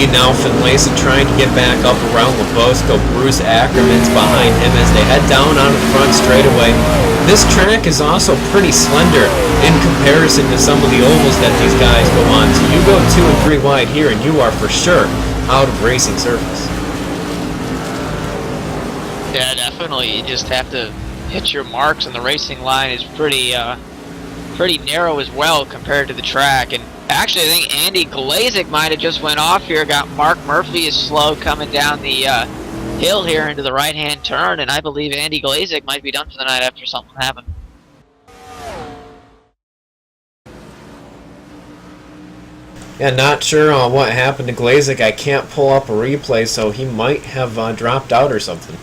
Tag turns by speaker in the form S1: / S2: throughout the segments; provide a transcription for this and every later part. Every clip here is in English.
S1: lead now. Finlayson trying to get back up around Lobosco. Bruce Ackerman's behind him as they head down on the front straightaway. This track is also pretty slender in comparison to some of the ovals that these guys go on. So you go 2 and 3 wide here and you are for sure out of racing surface.
S2: Yeah, definitely. You just have to hit your marks, and the racing line is pretty narrow as well compared to the track. And actually, I think Andy Glazik might have just went off here. Got Mark Murphy is slow coming down the hill here into the right-hand turn, and I believe Andy Glazik might be done for the night after something happened.
S1: Yeah, not sure on what happened to Glazik. I can't pull up a replay, so he might have dropped out or something.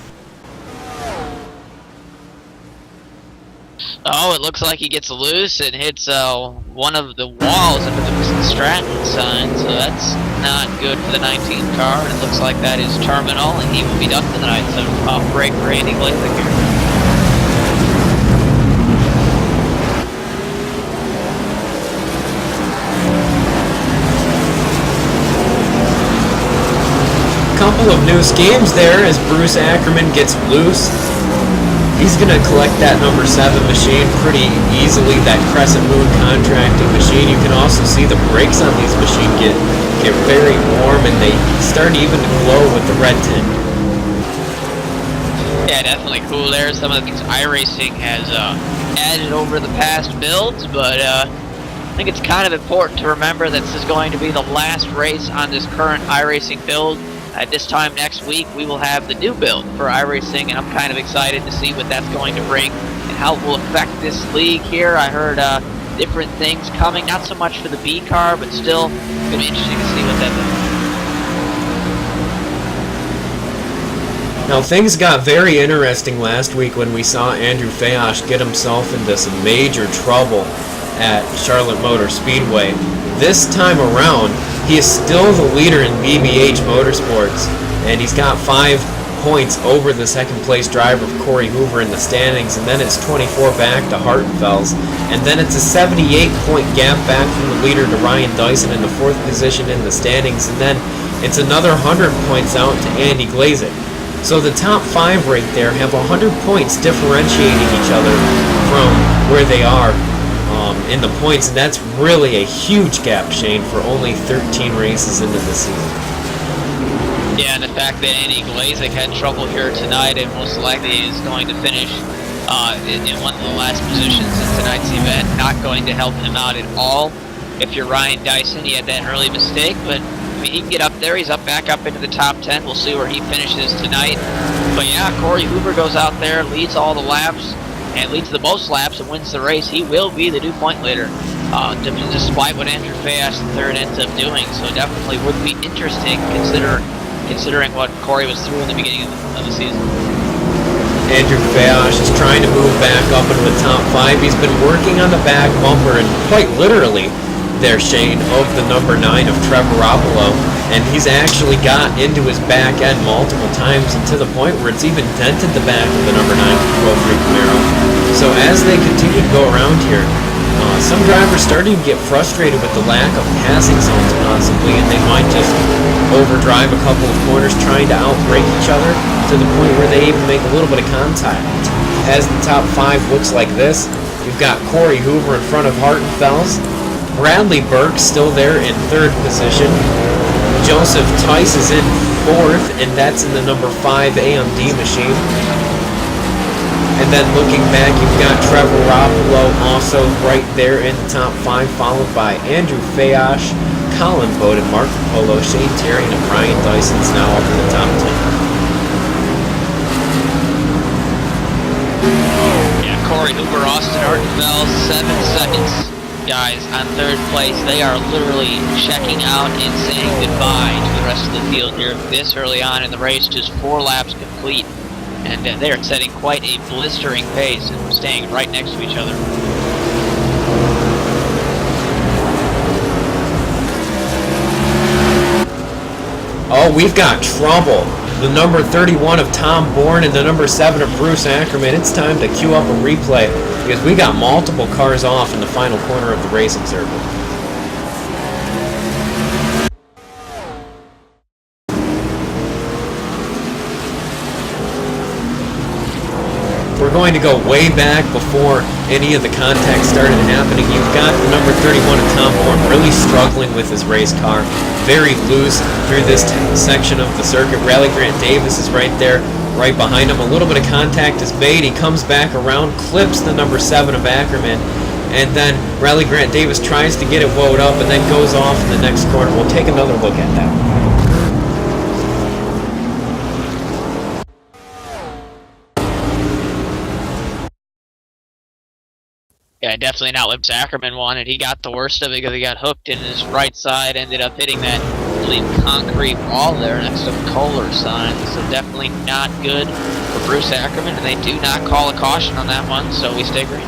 S2: Oh, it looks like he gets loose and hits one of the walls under the Stratton sign, so that's not good for the 19 car, and it looks like that is terminal, and he will be done for the night, so off break for Andy Glazik here.
S1: Couple of new schemes there as Bruce Ackerman gets loose. He's going to collect that number 7 machine pretty easily, that Crescent Moon contracting machine. You can also see the brakes on these machines get very warm, and they start even to glow with the red tint.
S2: Yeah, definitely cool there. Some of the things iRacing has added over the past builds, but I think it's kind of important to remember that this is going to be the last race on this current iRacing build. At this time next week, we will have the new build for iRacing, and I'm kind of excited to see what that's going to bring and how it will affect this league here. I heard different things coming, not so much for the B car, but still going to be interesting to see what that does.
S1: Now, things got very interesting last week when we saw Andrew Fayosh get himself into some major trouble at Charlotte Motor Speedway. This time around, he is still the leader in BBH Motorsports, and he's got 5 points over the second place driver of Corey Hoover in the standings, and then it's 24 back to Hartenfels, and then it's a 78-point gap back from the leader to Ryan Dyson in the 4th position in the standings, and then it's another 100 points out to Andy Glazik. So the top 5 right there have 100 points differentiating each other from where they are in the points, and that's really a huge gap, Shane, for only 13 races into the season.
S2: Yeah, and the fact that Andy Glazik had trouble here tonight and most likely is going to finish in one of the last positions in tonight's event, not going to help him out at all. If you're Ryan Dyson, he had that early mistake, but I mean, he can get up there. He's back up into the top 10. We'll see where he finishes tonight. But yeah, Corey Hoover goes out there, leads all the laps, and leads the most laps and wins the race. He will be the new point leader, despite what Andrew Fayosh III ends up doing. So definitely would be interesting considering what Corey was through in the beginning of the season.
S1: Andrew Fayosh is trying to move back up into the top 5. He's been working on the back bumper, and quite literally there, Shane, of the number 9 of Trevor Roppolo, and he's actually got into his back end multiple times, and to the point where it's even dented the back of the number 9 Pro-Free Camaro. So as they continue to go around here, some drivers starting to get frustrated with the lack of passing zones possibly, and they might just overdrive a couple of corners trying to outbrake each other to the point where they even make a little bit of contact. As the top 5 looks like this, you've got Corey Hoover in front of Hartenfels, Bradley Burke still there in 3rd position. Joseph Tice is in 4th, and that's in the number 5 AMD machine. And then looking back, you've got Trevor Roppolo also right there in the top 5, followed by Andrew Fayosh, Colin Bowden, Mark Polo, Shane Terry, and Ryan Dyson's now up in the top
S2: 10. Yeah, Corey Hoover, Austin Hartenfels, 7 seconds. Guys on 3rd place. They are literally checking out and saying goodbye to the rest of the field here this early on in the race, just 4 laps complete, and they are setting quite a blistering pace and staying right next to each other.
S1: Oh, we've got trouble. The number 31 of Tom Bourne and the number 7 of Bruce Ackerman. It's time to queue up a replay because we got multiple cars off in the final corner of the racing circle. we're going to go way back before any of the contact started happening. You've got the number 31 of Tom Bourne really struggling with his race car, very loose through this section of the circuit. Rally Grant Davis is right there, right behind him. A little bit of contact is made. He comes back around, clips the number 7 of Ackerman, and then Rally Grant Davis tries to get it woed up and then goes off in the next corner. We'll take another look at that.
S2: Yeah, definitely not what Ackerman wanted. He got the worst of it because he got hooked in his right side, ended up hitting that clean concrete wall there next to the Kohler sign. So definitely not good for Bruce Ackerman, and they do not call a caution on that one, so we stay green.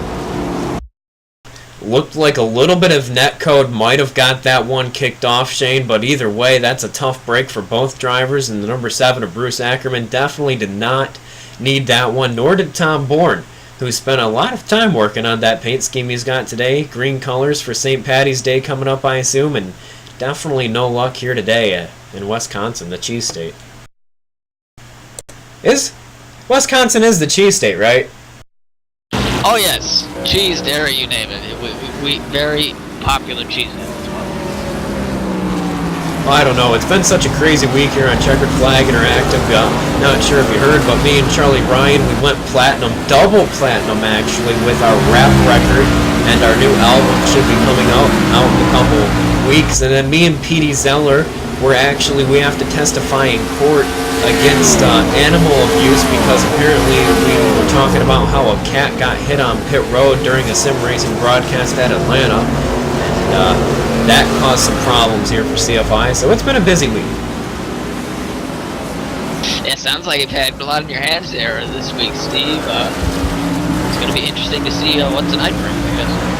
S1: Looked like a little bit of netcode might have got that one kicked off, Shane, but either way, that's a tough break for both drivers, and the number 7 of Bruce Ackerman definitely did not need that one, nor did Tom Bourne, who spent a lot of time working on that paint scheme he's got today. Green colors for St. Patty's Day coming up, I assume, and definitely no luck here today in Wisconsin, the cheese state. Wisconsin is the cheese state, right?
S2: Oh yes, cheese, dairy, you name it. We very popular cheese.
S1: Well, I don't know. It's been such a crazy week here on Checkered Flag Interactive. Not sure if you heard, but me and Charlie Ryan, we went platinum, double platinum actually, with our rap record, and our new album should be coming out in a couple weeks. And then me and Petey Zeller, we have to testify in court against animal abuse because apparently we were talking about how a cat got hit on pit road during a sim racing broadcast at Atlanta. And that caused some problems here for CFI, so it's been a busy week.
S2: Yeah, sounds like you've had a lot on your hands there this week, Steve. It's going to be interesting to see what tonight brings, I guess.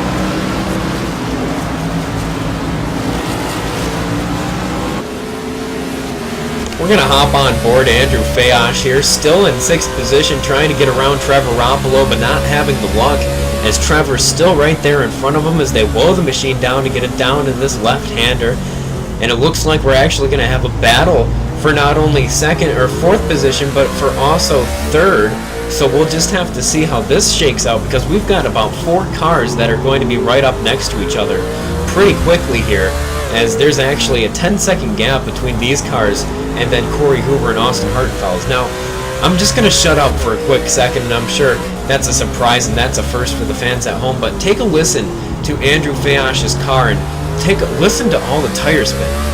S1: We're going to hop on board Andrew Fayosh here, still in 6th position, trying to get around Trevor Roppolo, but not having the luck, as Trevor's still right there in front of him as they blow the machine down to get it down to this left-hander. And it looks like we're actually going to have a battle for not only 2nd or 4th position, but for also 3rd. So we'll just have to see how this shakes out, because we've got about 4 cars that are going to be right up next to each other pretty quickly here, as there's actually a 10-second gap between these cars and then Corey Hoover and Austin Hartenfels. Now, I'm just going to shut up for a quick second, and I'm sure that's a surprise and that's a first for the fans at home, but take a listen to Andrew Fayosh's car and listen to all the tire spin.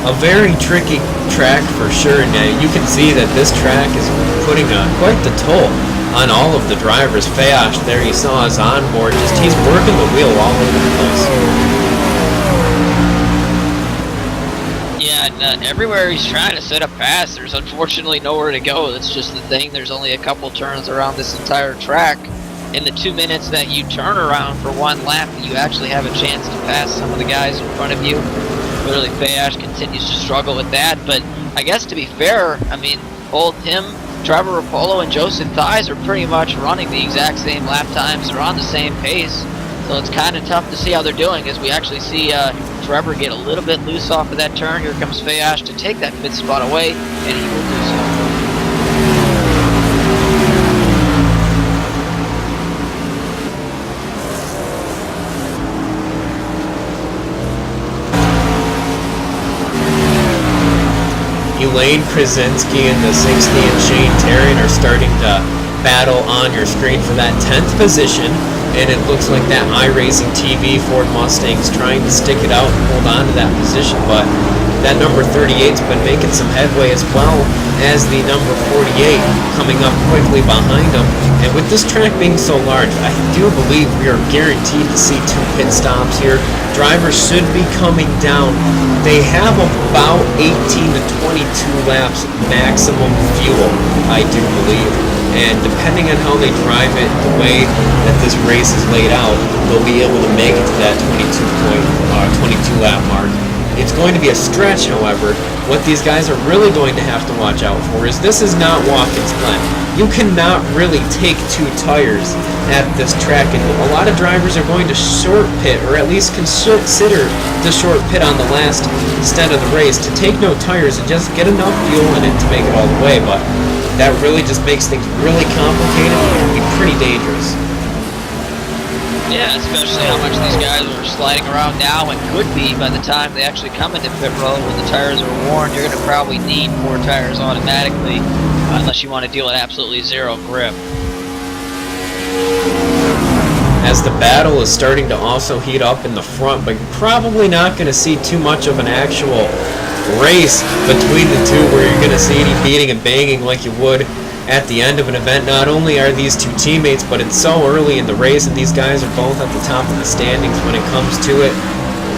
S1: A very tricky track for sure. Now you can see that this track is putting quite the toll on all of the drivers. Fayosh there, you saw his onboard, he's working the wheel all over the place.
S2: Yeah, and everywhere he's trying to set up pass, there's unfortunately nowhere to go. That's just the thing. There's only a couple turns around this entire track. In the 2 minutes that you turn around for one lap, you actually have a chance to pass some of the guys in front of you. Clearly, Fayosh continues to struggle with that, but I guess to be fair, I mean, both him, Trevor Rapolo, and Joseph Thies are pretty much running the exact same lap times. They're on the same pace, so it's kind of tough to see how they're doing as we actually see Trevor get a little bit loose off of that turn. Here comes Fayosh to take that 5th spot away, and he will do so.
S1: Elaine Krasinski and the 60 and Shane Tarrant are starting to battle on your screen for that 10th position, and it looks like that iRacing TV Ford Mustang's trying to stick it out and hold on to that position, but that number 38's been making some headway, as well as the number 48 coming up quickly behind him. And with this track being so large, I do believe we are guaranteed to see 2 pit stops here. Drivers should be coming down. They have about 18 to 22 laps maximum fuel, I do believe. And depending on how they drive it, the way that this race is laid out, they'll be able to make it to that 22 lap mark. It's going to be a stretch, however. What these guys are really going to have to watch out for is this is not Watkins Glen. You cannot really take 2 tires at this track, and a lot of drivers are going to short pit, or at least consider the short pit on the last stint of the race to take no tires and just get enough fuel in it to make it all the way. But that really just makes things really complicated and can be pretty dangerous.
S2: Yeah, especially how much these guys are sliding around now and could be by the time they actually come into pit road when the tires are worn. You're going to probably need 4 tires automatically unless you want to deal with absolutely zero grip.
S1: As the battle is starting to also heat up in the front, but you're probably not going to see too much of an actual race between the two where you're going to see any beating and banging like you would at the end of an event. Not only are these 2 teammates, but it's so early in the race, and these guys are both at the top of the standings when it comes to it.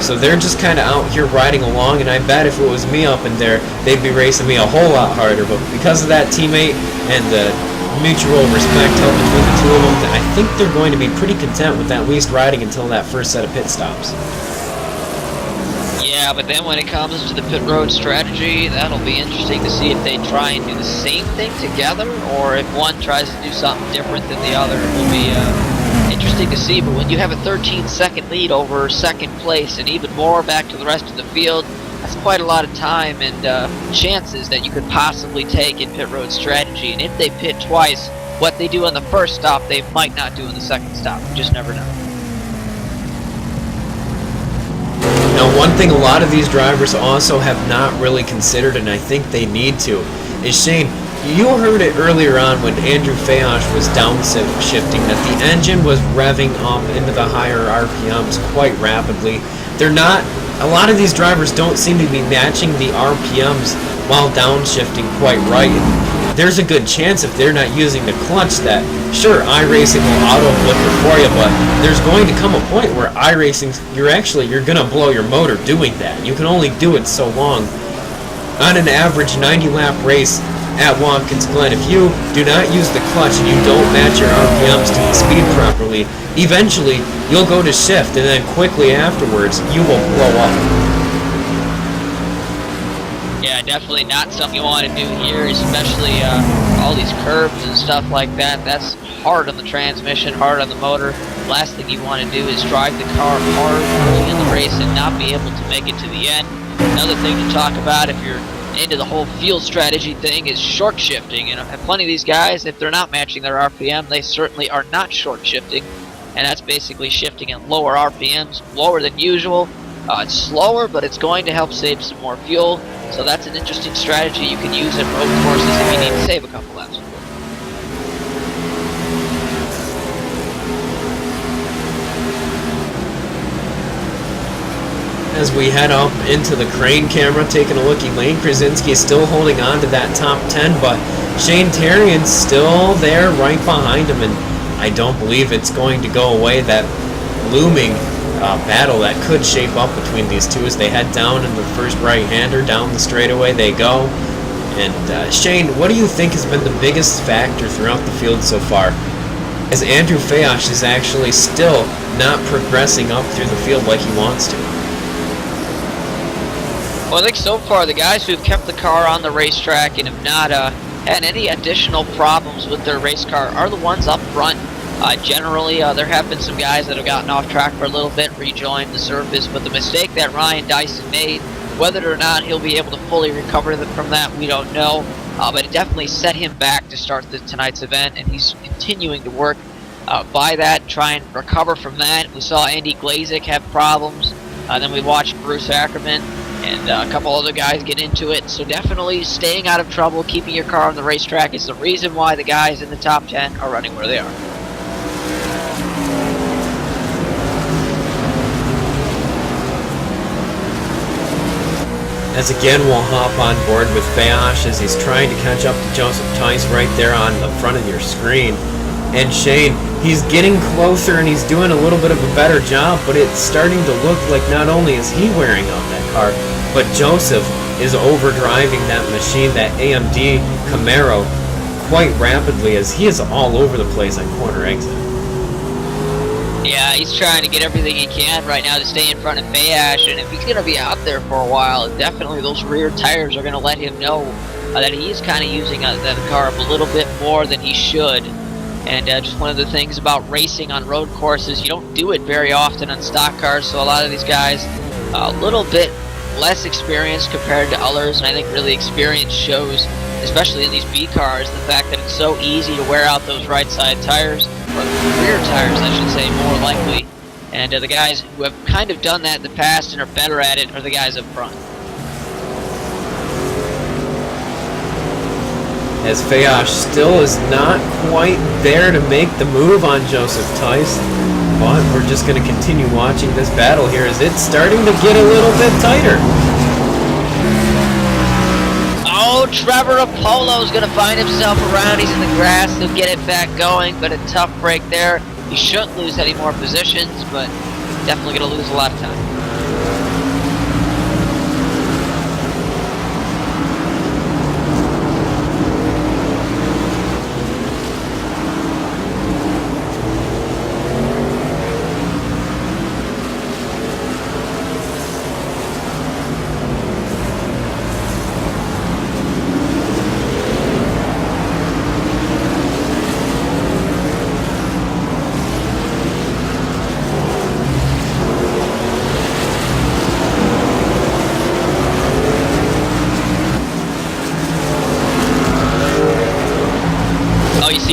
S1: So they're just kind of out here riding along, and I bet if it was me up in there, they'd be racing me a whole lot harder. But because of that teammate and the mutual respect held between the 2 of them, I think they're going to be pretty content with at least riding until that first set of pit stops.
S2: Yeah, but then when it comes to the pit road strategy, that'll be interesting to see if they try and do the same thing together, or if one tries to do something different than the other. It will be interesting to see. But when you have a 13-second lead over second place, and even more back to the rest of the field, that's quite a lot of time and chances that you could possibly take in pit road strategy. And if they pit twice, what they do on the first stop, they might not do in the second stop. You just never know.
S1: Now, one thing a lot of these drivers also have not really considered, and I think they need to, is Shane, you heard it earlier on when Andrew Fayosh was downshifting that the engine was revving up into the higher RPMs quite rapidly. A lot of these drivers don't seem to be matching the RPMs while downshifting quite right. There's a good chance if they're not using the clutch that, sure, iRacing will auto-flicker for you, but there's going to come a point where iRacing, you're going to blow your motor doing that. You can only do it so long. On an average 90-lap race at Watkins Glen, if you do not use the clutch and you don't match your RPMs to the speed properly, eventually you'll go to shift, and then quickly afterwards, you will blow up.
S2: Yeah, definitely not something you want to do here, especially all these curves and stuff like that. That's hard on the transmission, hard on the motor. Last thing you want to do is drive the car hard early in the race and not be able to make it to the end. Another thing to talk about if you're into the whole field strategy thing is short shifting. And plenty of these guys, if they're not matching their RPM, they certainly are not short shifting. And that's basically shifting at lower RPMs, lower than usual. It's slower, but it's going to help save some more fuel. So that's an interesting strategy you can use at road courses if you need to save a couple laps.
S1: As we head up into the crane camera, taking a looky, Lane Krasinski is still holding on to that top 10, but Shane Terrian's still there right behind him, and I don't believe it's going to go away, that looming battle that could shape up between these two as they head down in the first right-hander. Down the straightaway they go. And Shane, what do you think has been the biggest factor throughout the field so far, as Andrew Fayosh is actually still not progressing up through the field like he wants to?
S2: Well, I think so far the guys who've kept the car on the racetrack and have not had any additional problems with their race car are the ones up front. Generally, there have been some guys that have gotten off track for a little bit, rejoined the surface, but the mistake that Ryan Dyson made, whether or not he'll be able to fully recover from that, we don't know. But it definitely set him back to start tonight's event, and he's continuing to work by that, try and recover from that. We saw Andy Glazik have problems, then we watched Bruce Ackerman and a couple other guys get into it. So definitely staying out of trouble, keeping your car on the racetrack is the reason why the guys in the top 10 are running where they are.
S1: As again we'll hop on board with Fayosh as he's trying to catch up to Joseph Tice right there on the front of your screen. And Shane, he's getting closer and he's doing a little bit of a better job, but it's starting to look like not only is he wearing out that car, but Joseph is overdriving that machine, that AMD Camaro, quite rapidly as he is all over the place on corner exit.
S2: Yeah, he's trying to get everything he can right now to stay in front of Fayash, and if he's going to be out there for a while, definitely those rear tires are going to let him know that he's kind of using that car a little bit more than he should. And just one of the things about racing on road courses, you don't do it very often on stock cars, so a lot of these guys a little bit less experienced compared to others, and I think really experience shows, especially in these B cars, the fact that it's so easy to wear out those right side tires, or rear tires I should say, more likely. And the guys who have kind of done that in the past and are better at it are the guys up front.
S1: As Fayosh still is not quite there to make the move on Joseph Tice, but we're just going to continue watching this battle here as it's starting to get a little bit tighter.
S2: Oh, Trevor Apollo's going to find himself around. He's in the grass. He'll get it back going, but a tough break there. He shouldn't lose any more positions, but definitely going to lose a lot of time.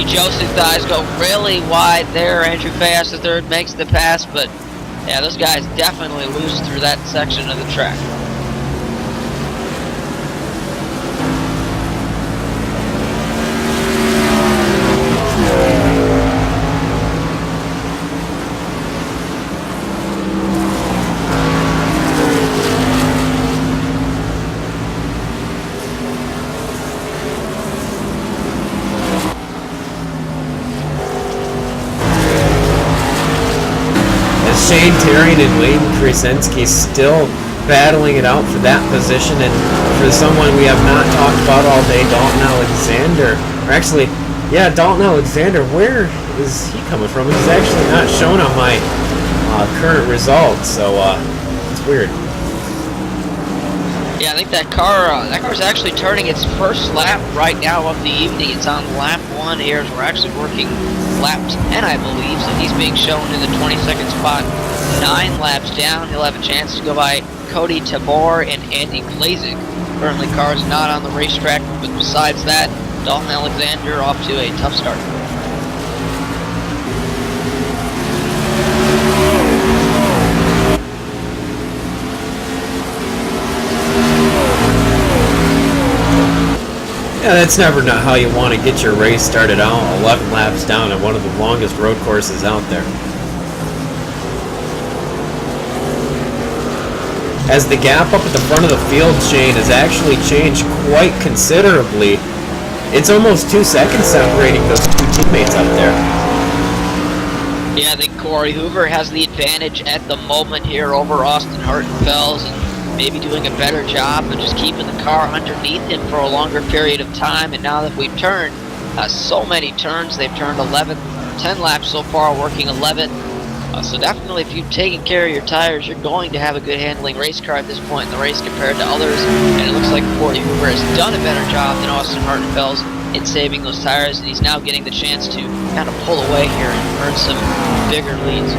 S2: Joseph's eyes go really wide there. Andrew Fayosh III makes the pass, but yeah, those guys definitely lose through that section of the track.
S1: Shane Terrian and Wayne Krasinski still battling it out for that position, and for someone we have not talked about all day, Dalton Alexander, or actually, yeah, Dalton Alexander, where is he coming from? He's actually not shown on my current results, so it's weird.
S2: Yeah, I think that car's actually turning its first lap right now of the evening. It's on lap 1 here, so we're actually working lap 10, I believe, so he's being shown in the 22nd spot. 9 laps down, he'll have a chance to go by Cody Tabor and Andy Glazig. Currently, car's not on the racetrack, but besides that, Dalton Alexander off to a tough start.
S1: Yeah, that's never not how you want to get your race started out. 11 laps down at one of the longest road courses out there. As the gap up at the front of the field, Shane, has actually changed quite considerably. It's almost 2 seconds separating those two teammates up there.
S2: Yeah, I think Corey Hoover has the advantage at the moment here over Austin Hartenfels, and maybe doing a better job of just keeping the car underneath him for a longer period of time. And now that we've turned so many turns, they've turned 10 laps so far, working 11. So definitely, if you've taken care of your tires, you're going to have a good handling race car at this point in the race compared to others. And it looks like Corey Hoover has done a better job than Austin Hartenfels in saving those tires, and he's now getting the chance to kind of pull away here and earn some bigger leads.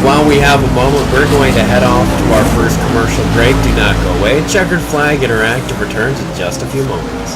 S1: While we have a moment, we're going to head off to our first commercial break. Do not go away. Checkered Flag Interactive returns in just a few moments.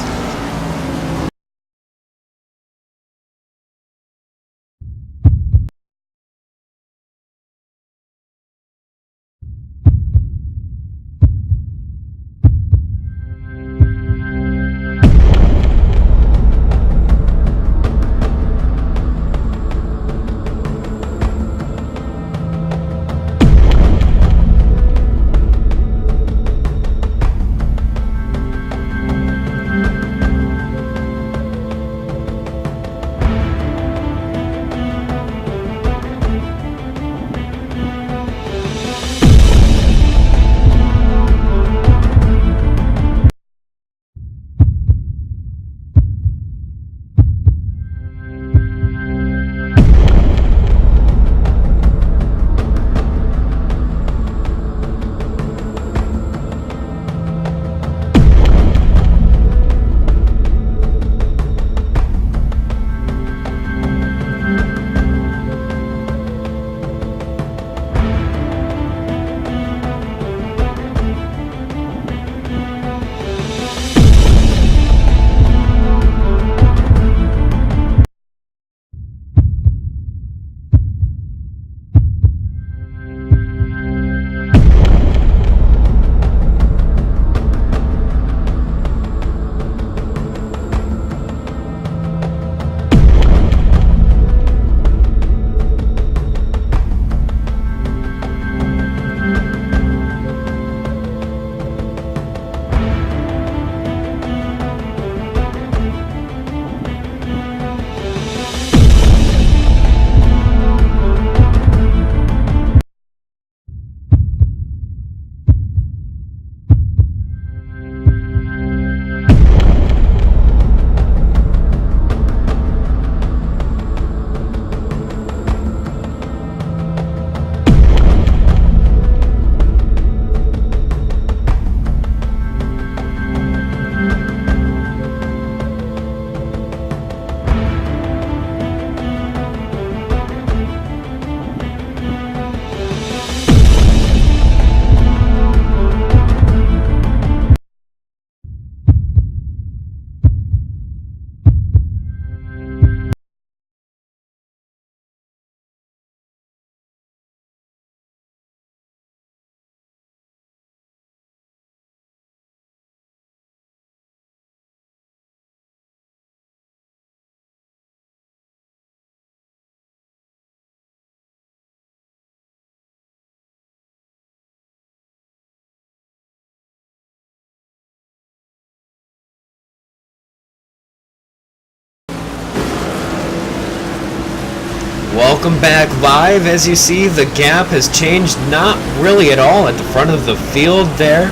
S1: Welcome back live. As you see, the gap has changed not really at all at the front of the field there,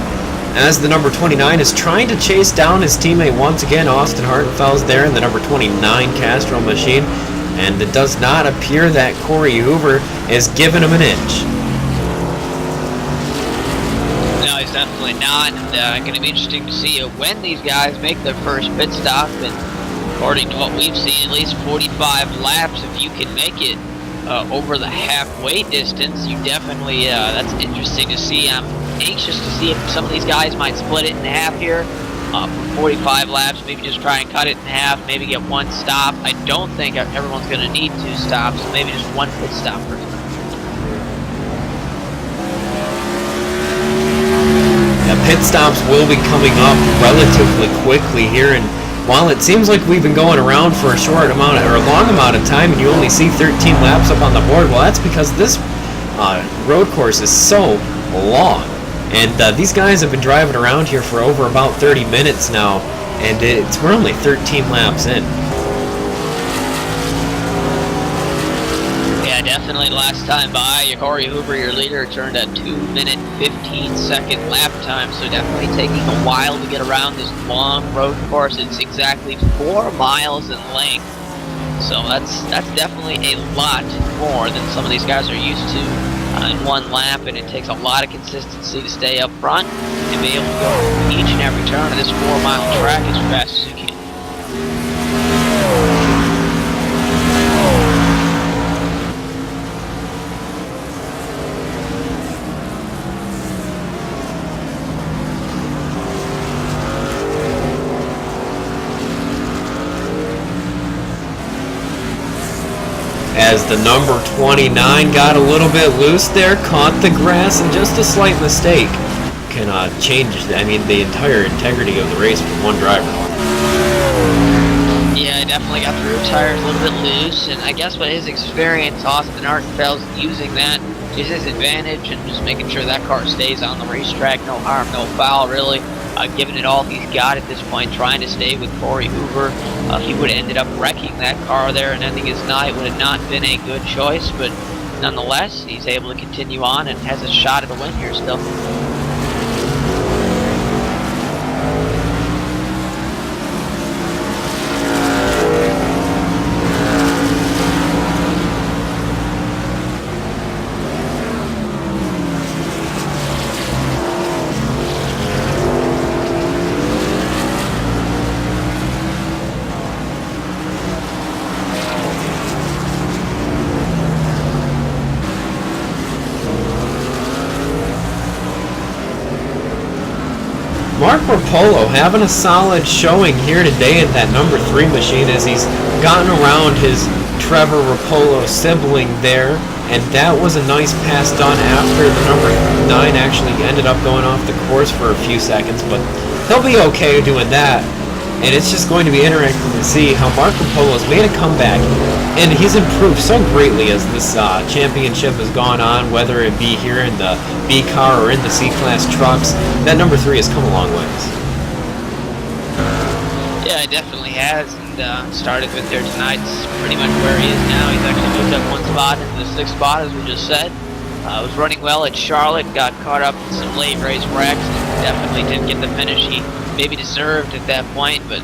S1: as the number 29 is trying to chase down his teammate once again. Austin Hartenfeld's there in the number 29 Castrol machine, and it does not appear that Corey Hoover is giving him an inch.
S2: No, he's definitely not, and going to be interesting to see when these guys make their first pit stop. And according to what we've seen, at least 45 laps. If you can make it over the halfway distance, you definitely, that's interesting to see. I'm anxious to see if some of these guys might split it in half here for 45 laps, maybe just try and cut it in half, maybe get one stop. I don't think everyone's going to need 2 stops, so maybe just one pit stop for tonight.
S1: The pit stops will be coming up relatively quickly here, and while it seems like we've been going around for a short amount or a long amount of time and you only see 13 laps up on the board, well, that's because this road course is so long. And these guys have been driving around here for over about 30 minutes now, and we're only 13 laps in. Yeah,
S2: definitely last time by, Corey Hoover, your leader, turned a 2-minute 15-second lap time, so definitely taking a while to get around this long road course. It's exactly 4 miles in length, so that's definitely a lot more than some of these guys are used to in one lap, and it takes a lot of consistency to stay up front and be able to go each and every turn of this 4-mile track as fast as you can.
S1: As the number 29 got a little bit loose there, caught the grass, and just a slight mistake can change, the entire integrity of the race with one driver.
S2: Yeah, definitely got the rear tires a little bit loose, and I guess with his experience, Austin Hartenfeld's using that to his advantage and just making sure that car stays on the racetrack. No harm, no foul, really. Giving it all he's got at this point, trying to stay with Corey Hoover. He would have ended up wrecking that car there and ending his night. Would have not been a good choice, but nonetheless, he's able to continue on and has a shot at a win here still.
S1: Mark Rapolo having a solid showing here today in that number 3 machine as he's gotten around his Trevor Rapolo sibling there, and that was a nice pass done after the number 9 actually ended up going off the course for a few seconds, but he'll be okay doing that. And it's just going to be interesting to see how Mark Rapolo's made a comeback, and he's improved so greatly as this championship has gone on, whether it be here in the B car or in the C-Class trucks. That number 3 has come a long ways.
S2: Yeah, it definitely has, and started with there tonight. It's pretty much where he is now. He's actually moved up one spot into the 6th spot, as we just said. Was running well at Charlotte, got caught up in some late race wrecks, and definitely didn't get the finish he maybe deserved at that point. But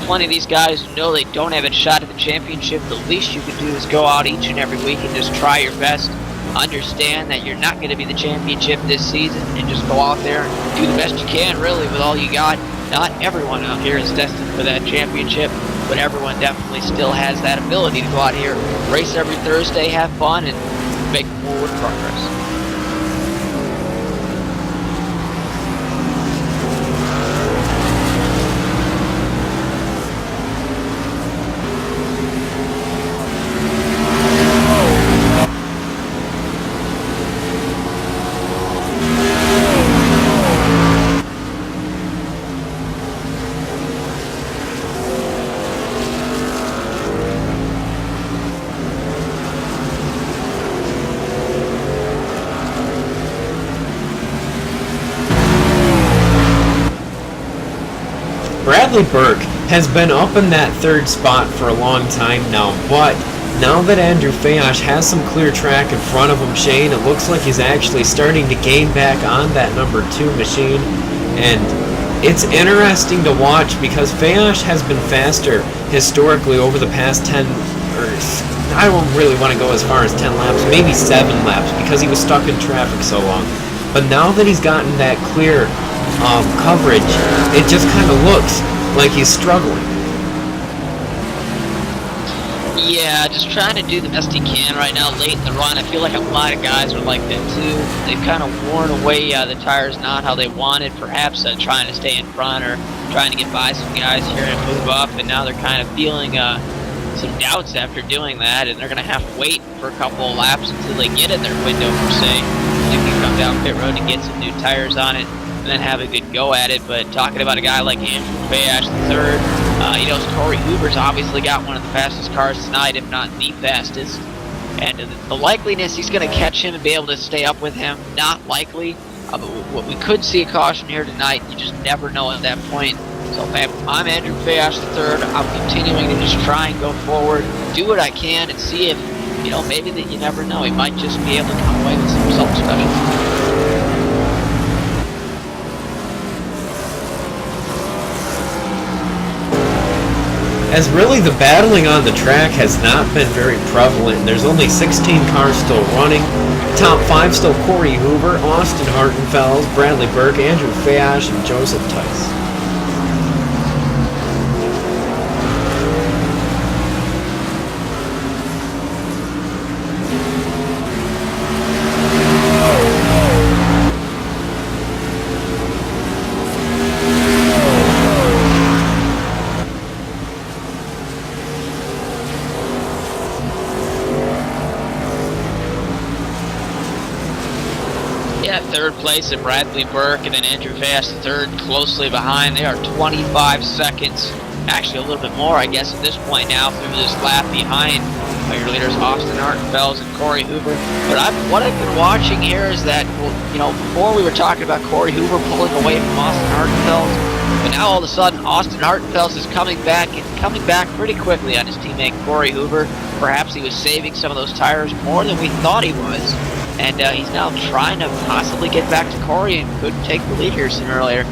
S2: plenty of these guys who know they don't have a shot at the championship. The least you can do is go out each and every week and just try your best. Understand that you're not going to be the championship this season, and just go out there and do the best you can, really, with all you got. Not everyone out here is destined for that championship, but everyone definitely still has that ability to go out here, race every Thursday, have fun, and make forward progress. Bradley
S1: Burke has been up in that 3rd spot for a long time now, but now that Andrew Fayosh has some clear track in front of him, Shane, it looks like he's actually starting to gain back on that number 2 machine. And it's interesting to watch because Fayosh has been faster historically over the past 10, or I don't really want to go as far as 10 laps, maybe 7 laps, because he was stuck in traffic so long. But now that he's gotten that clear coverage, it just kind of looks like he's struggling.
S2: Yeah, just trying to do the best he can right now late in the run. I feel like a lot of guys are like that too. They've kind of worn away the tires not how they wanted, perhaps trying to stay in front or trying to get by some guys here and move up, and now they're kind of feeling some doubts after doing that, and they're going to have to wait for a couple of laps until they get in their window per se. They can come down pit road and get some new tires on it and then have a good go at it. But talking about a guy like Andrew Fayosh III, Corey Hoover's obviously got one of the fastest cars tonight, if not the fastest. And the likeliness he's going to catch him and be able to stay up with him, not likely. But what we could see a caution here tonight, you just never know at that point. So I'm Andrew Fayosh III. I'm continuing to just try and go forward, do what I can, and see if, maybe that you never know. He might just be able to come away with something special.
S1: As really the battling on the track has not been very prevalent. There's only 16 cars still running. Top 5 still Corey Hoover, Austin Hartenfels, Bradley Burke, Andrew Fayosh, and Joseph Tice.
S2: Third place at Bradley Burke, and then Andrew Fayosh third, closely behind. They are 25 seconds, actually a little bit more, I guess, at this point now through this lap behind your leaders Austin Hartenfels and Corey Hoover. But what I've been watching here is that, before we were talking about Corey Hoover pulling away from Austin Hartenfels, but now all of a sudden Austin Hartenfels is coming back pretty quickly on his teammate Corey Hoover. Perhaps he was saving some of those tires more than we thought he was. And he's now trying to possibly get back to Corey and could take the lead here sooner or later.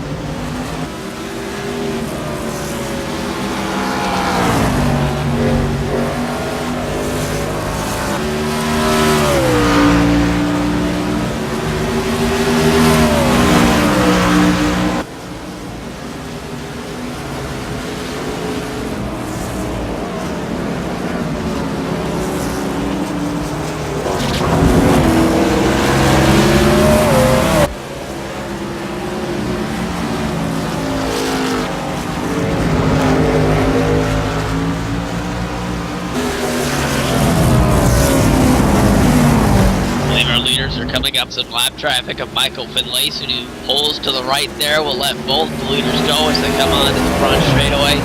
S2: Up some lap traffic of Michael Finlayson, who pulls to the right there. We'll let both the leaders go as they come on to the front straightaway,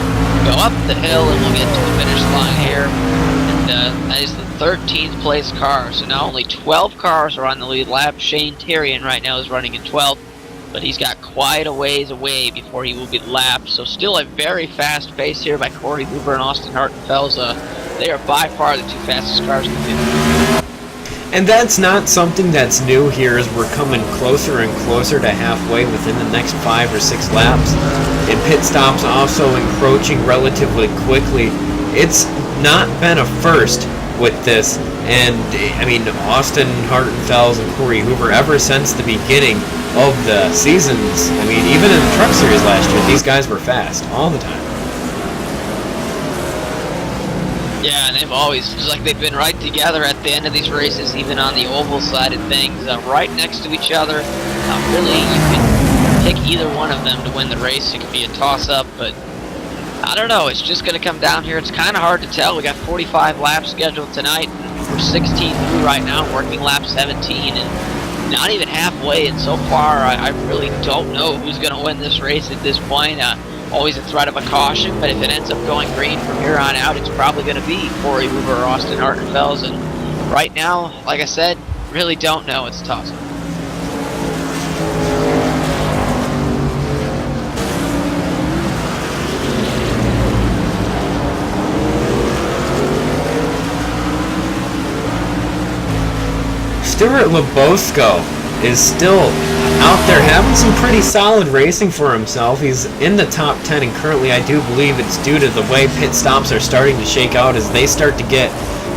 S2: go up the hill, and we'll get to the finish line here. And that is the 13th place car. So now only 12 cars are on the lead lap. Shane Terrian right now is running in 12th, but he's got quite a ways away before he will get lapped. So still a very fast pace here by Corey Hoover and Austin Hartenfels. They are by far the 2 fastest cars in the field.
S1: And that's not something that's new here as we're coming closer and closer to halfway within the next 5 or 6 laps. And pit stops also encroaching relatively quickly. It's not been a first with this. And, Austin Hartenfels and Corey Hoover, ever since the beginning of the seasons, even in the Truck Series last year, these guys were fast all the time.
S2: Yeah, and they've always, just like they've been right together at the end of these races, even on the oval side of things, right next to each other. Really, you can pick either one of them to win the race. It could be a toss-up, but I don't know. It's just going to come down here. It's kind of hard to tell. We got 45 laps scheduled tonight. We're 16 through right now, working lap 17, and not even halfway. And so far, I really don't know who's going to win this race at this point. Always a threat of a caution, but if it ends up going green from here on out, it's probably going to be Corey Hoover or Austin Hartenfels. And right now, like I said, really don't know. It's a toss-up.
S1: Stuart Lebowsko is still out there having some pretty solid racing for himself. He's in the top 10, and currently I do believe it's due to the way pit stops are starting to shake out as they start to get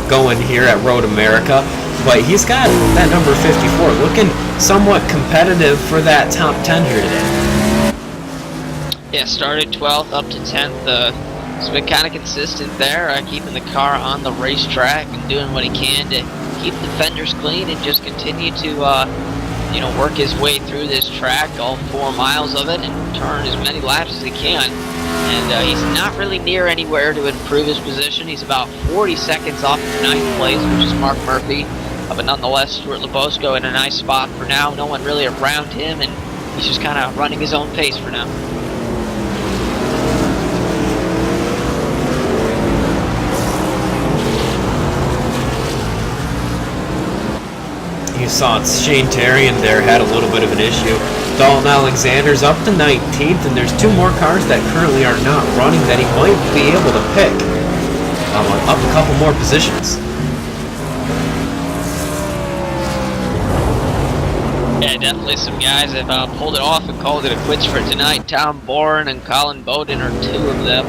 S1: going here at Road America. But he's got that number 54 looking somewhat competitive for that top 10 here today.
S2: Yeah, started 12th up to 10th. He's been kind of consistent there, keeping the car on the racetrack and doing what he can to keep the fenders clean and just continue to work his way through this track, all 4 miles of it, and turn as many laps as he can. And he's not really near anywhere to improve his position. He's about 40 seconds off of 9th place, which is Mark Murphy. But nonetheless, Stuart Lebowsko in a nice spot for now. No one really around him, and he's just kind of running his own pace for now.
S1: You saw Shane Terry in there had a little bit of an issue. Dalton Alexander's up to 19th, and there's 2 more cars that currently are not running that he might be able to pick up a couple more positions.
S2: Yeah, definitely some guys have pulled it off and called it a quits for tonight. Tom Bourne and Colin Bowden are 2 of them.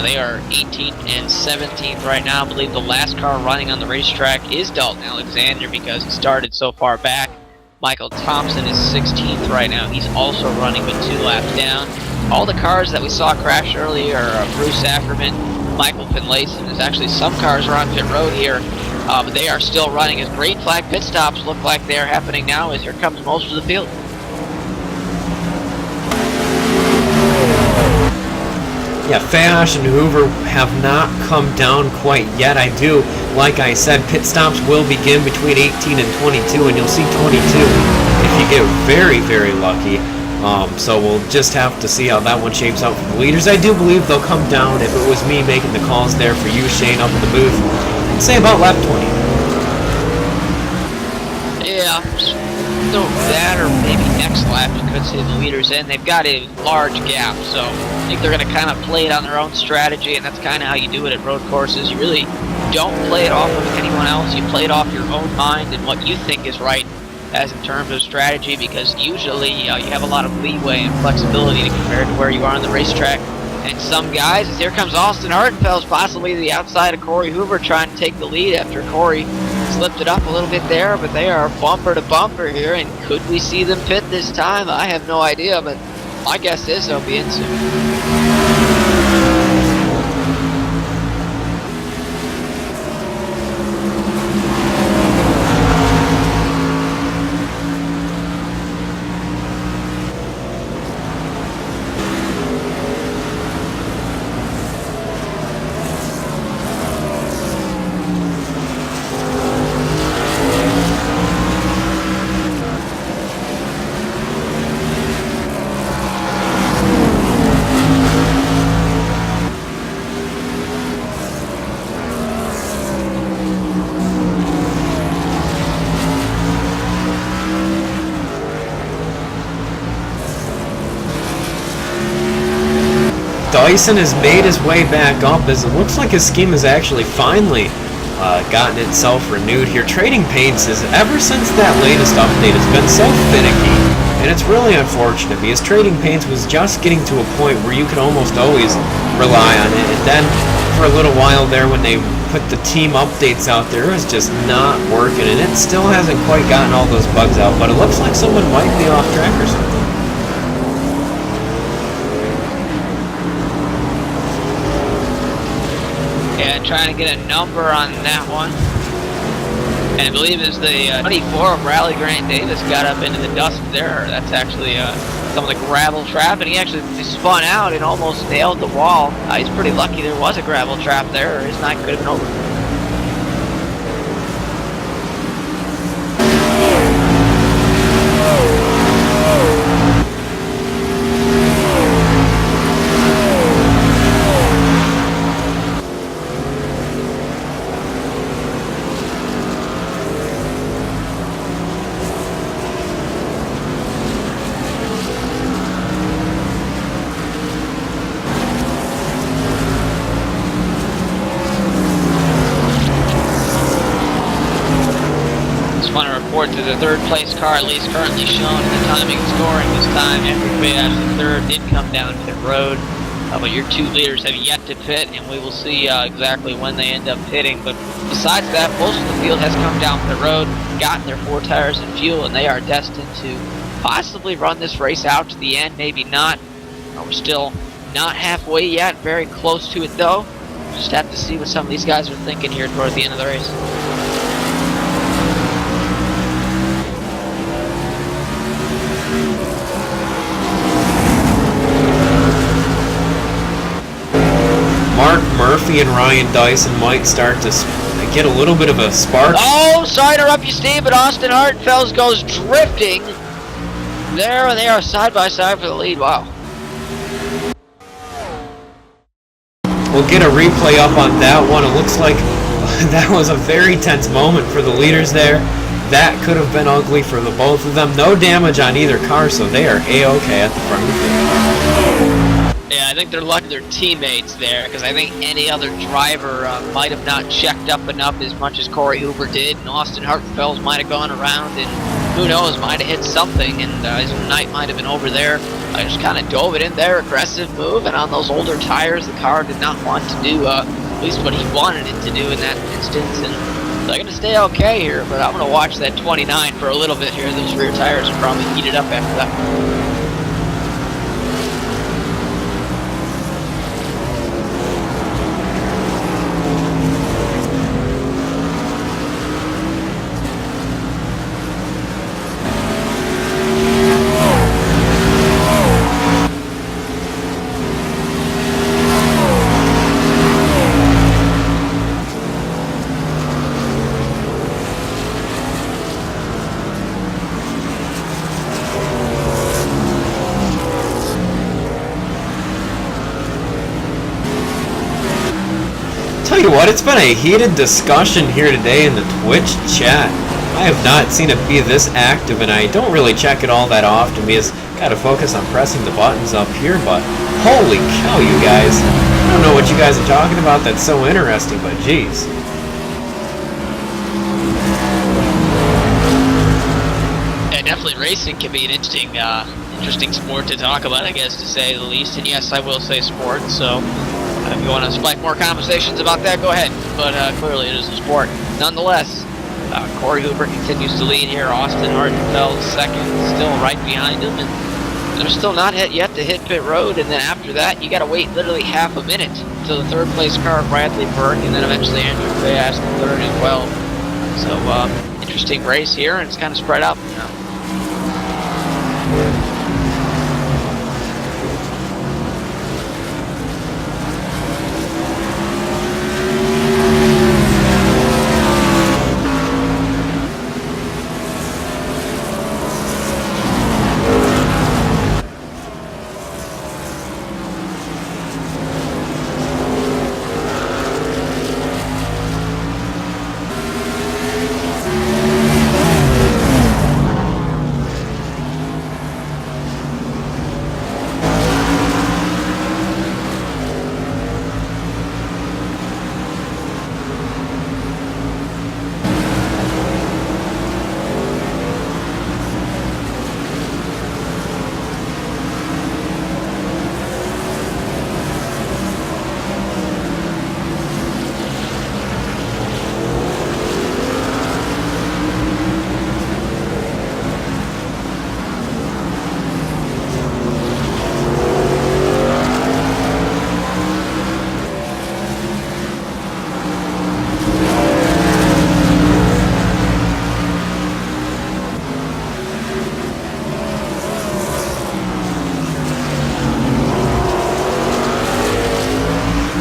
S2: They are 18th and 17th right now. I believe the last car running on the racetrack is Dalton Alexander because he started so far back. Michael Thompson is 16th right now. He's also running with 2 laps down. All the cars that we saw crash earlier are Bruce Ackerman, Michael Finlayson. There's actually some cars are on pit road here, but they are still running as green flag pit stops look like they're happening now as here comes most of the field.
S1: Yeah, Fayash and Hoover have not come down quite yet. Like I said, pit stops will begin between 18 and 22, and you'll see 22 if you get very, very lucky. So we'll just have to see how that one shapes out for the leaders. I do believe they'll come down, if it was me making the calls there for you, Shane, up in the booth, I'd say about lap 20.
S2: Yeah, so that or maybe next lap you could see the leaders in. They've got a large gap, so I think they're going to kind of play it on their own strategy, and that's kind of how you do it at road courses. You really don't play it off of anyone else. You play it off your own mind and what you think is right as in terms of strategy, because usually you have a lot of leeway and flexibility to compare to where you are on the racetrack. And some guys, as here comes Austin Hartenfels, possibly to the outside of Corey Hoover, trying to take the lead after Corey slipped it up a little bit there, but they are bumper to bumper here, and could we see them pit this time? I have no idea, but my guess is they'll be in soon.
S1: Dyson has made his way back up as it looks like his scheme has actually finally gotten itself renewed here. Trading Paints is, ever since that latest update, has been so finicky, and it's really unfortunate because Trading Paints was just getting to a point where you could almost always rely on it, and then for a little while there when they put the team updates out there, it was just not working, and it still hasn't quite gotten all those bugs out, but it looks like someone might be off track or something.
S2: Yeah, trying to get a number on that one. And I believe it's the 24 of Raleigh Grant Davis got up into the dust there. That's actually some of the gravel trap, and he actually spun out and almost nailed the wall. He's pretty lucky there was a gravel trap there, or his night could have been over. third place car, at least currently shown in the timing and scoring this time. Andrew Bayash, the third, did come down pit road. But your 2 leaders have yet to pit, and we will see exactly when they end up pitting. But besides that, most of the field has come down pit road, gotten their 4 tires and fuel, and they are destined to possibly run this race out to the end, maybe not. We're still not halfway yet, very close to it though. Just have to see what some of these guys are thinking here toward the end of the race.
S1: Mark Murphy and Ryan Dyson might start to get a little bit of a spark.
S2: Oh, sorry to interrupt you, Steve, but Austin Hartenfels goes drifting there, and they are side by side for the lead. Wow.
S1: We'll get a replay up on that one. It looks like that was a very tense moment for the leaders there. That could have been ugly for the both of them. No damage on either car, so they are A-okay at the front of the field.
S2: Yeah, I think they're lucky their teammates there, because I think any other driver might have not checked up enough as much as Corey Hoover did, and Austin Hartenfels might have gone around, and who knows, might have hit something, and his night might have been over there. I just kind of dove it in there, aggressive move, and on those older tires, the car did not want to do at least what he wanted it to do in that instance, and they're going to stay okay here, but I'm going to watch that 29 for a little bit here. Those rear tires are probably heated up after that.
S1: Tell you what, it's been a heated discussion here today in the Twitch chat. I have not seen it be this active, and I don't really check it all that often because I gotta focus on pressing the buttons up here, but holy cow, you guys. I don't know what you guys are talking about that's so interesting, but geez.
S2: Yeah, definitely racing can be an interesting sport to talk about, I guess, to say the least. And yes, I will say sport, so if you want to spike more conversations about that, go ahead. But clearly it is a sport. Nonetheless, Corey Hoover continues to lead here. Austin Hartenfeld second, still right behind him. And they're still not yet to hit pit road. And then after that, you got to wait literally half a minute until the third place car, Bradley Burke, and then eventually Andrew Bayash in third as well. So interesting race here, and it's kind of spread out. You know.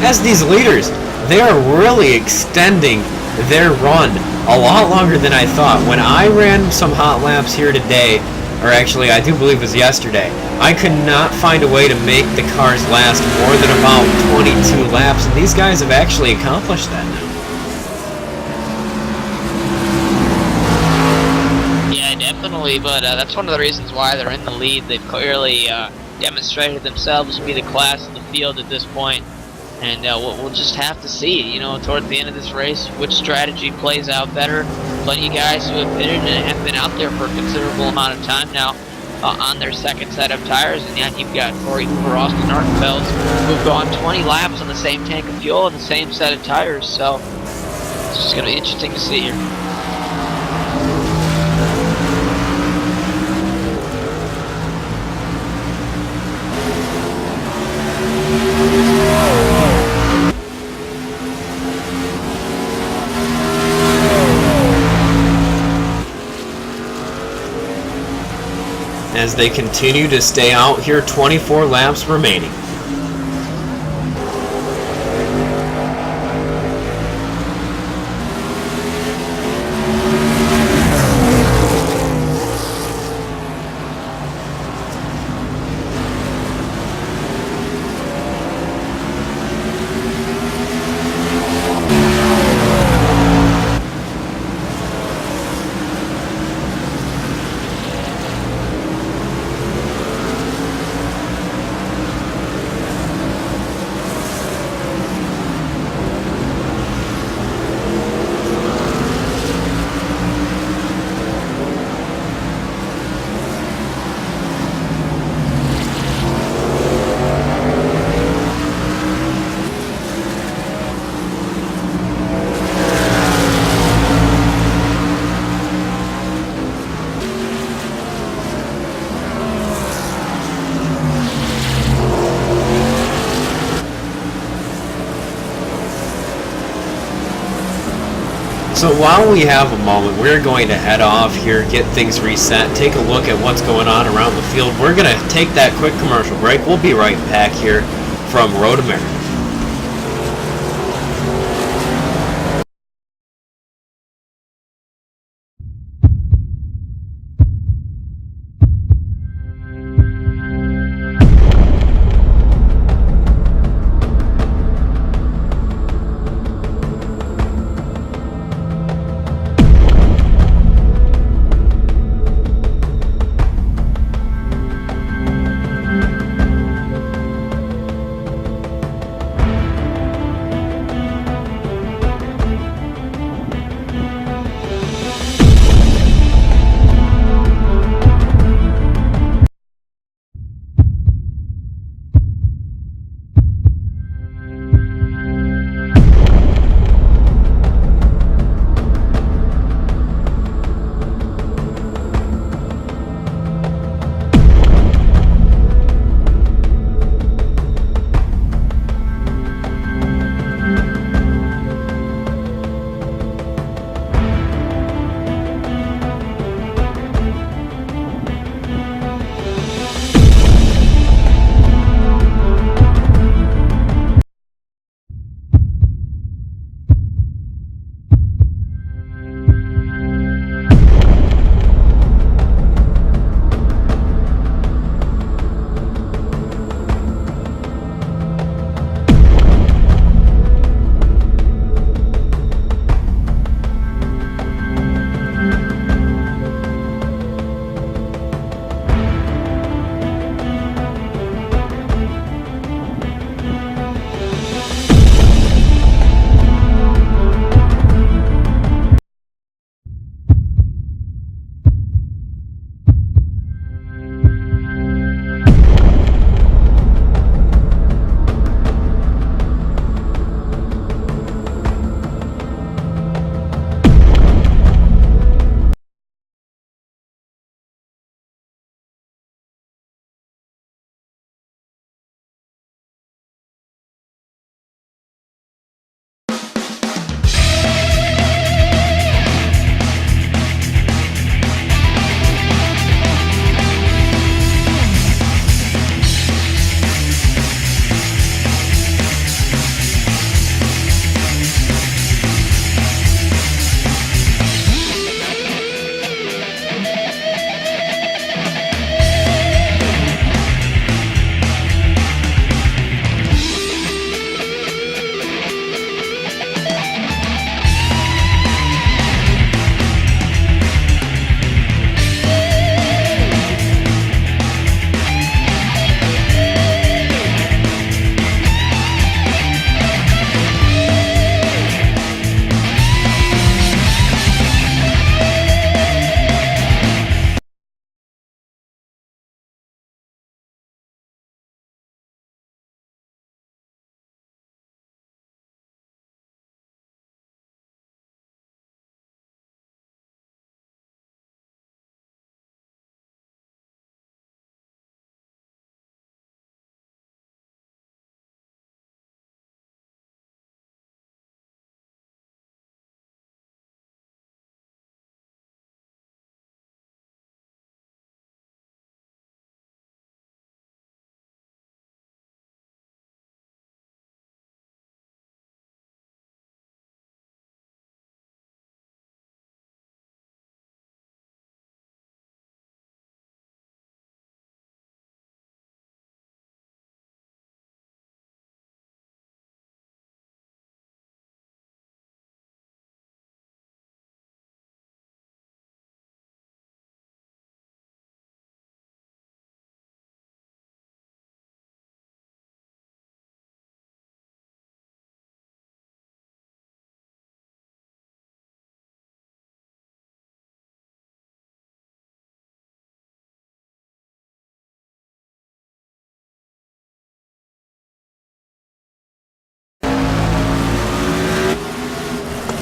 S1: As these leaders, they are really extending their run a lot longer than I thought. When I ran some hot laps here today, or actually I do believe it was yesterday, I could not find a way to make the cars last more than about 22 laps, and these guys have actually accomplished that now.
S2: Yeah, definitely, but that's one of the reasons why they're in the lead. They've clearly demonstrated themselves to be the class of the field at this point. And we'll just have to see, you know, towards the end of this race, which strategy plays out better. Plenty of guys who have pitted and have been out there for a considerable amount of time now on their second set of tires, and yet you've got Corey Hoover, Austin Artenfels, who've gone 20 laps on the same tank of fuel and the same set of tires. So it's just going to be interesting to see here.
S1: As they continue to stay out here, 24 laps remaining. So while we have a moment, we're going to head off here, get things reset, take a look at what's going on around the field. We're going to take that quick commercial break. We'll be right back here from Road America.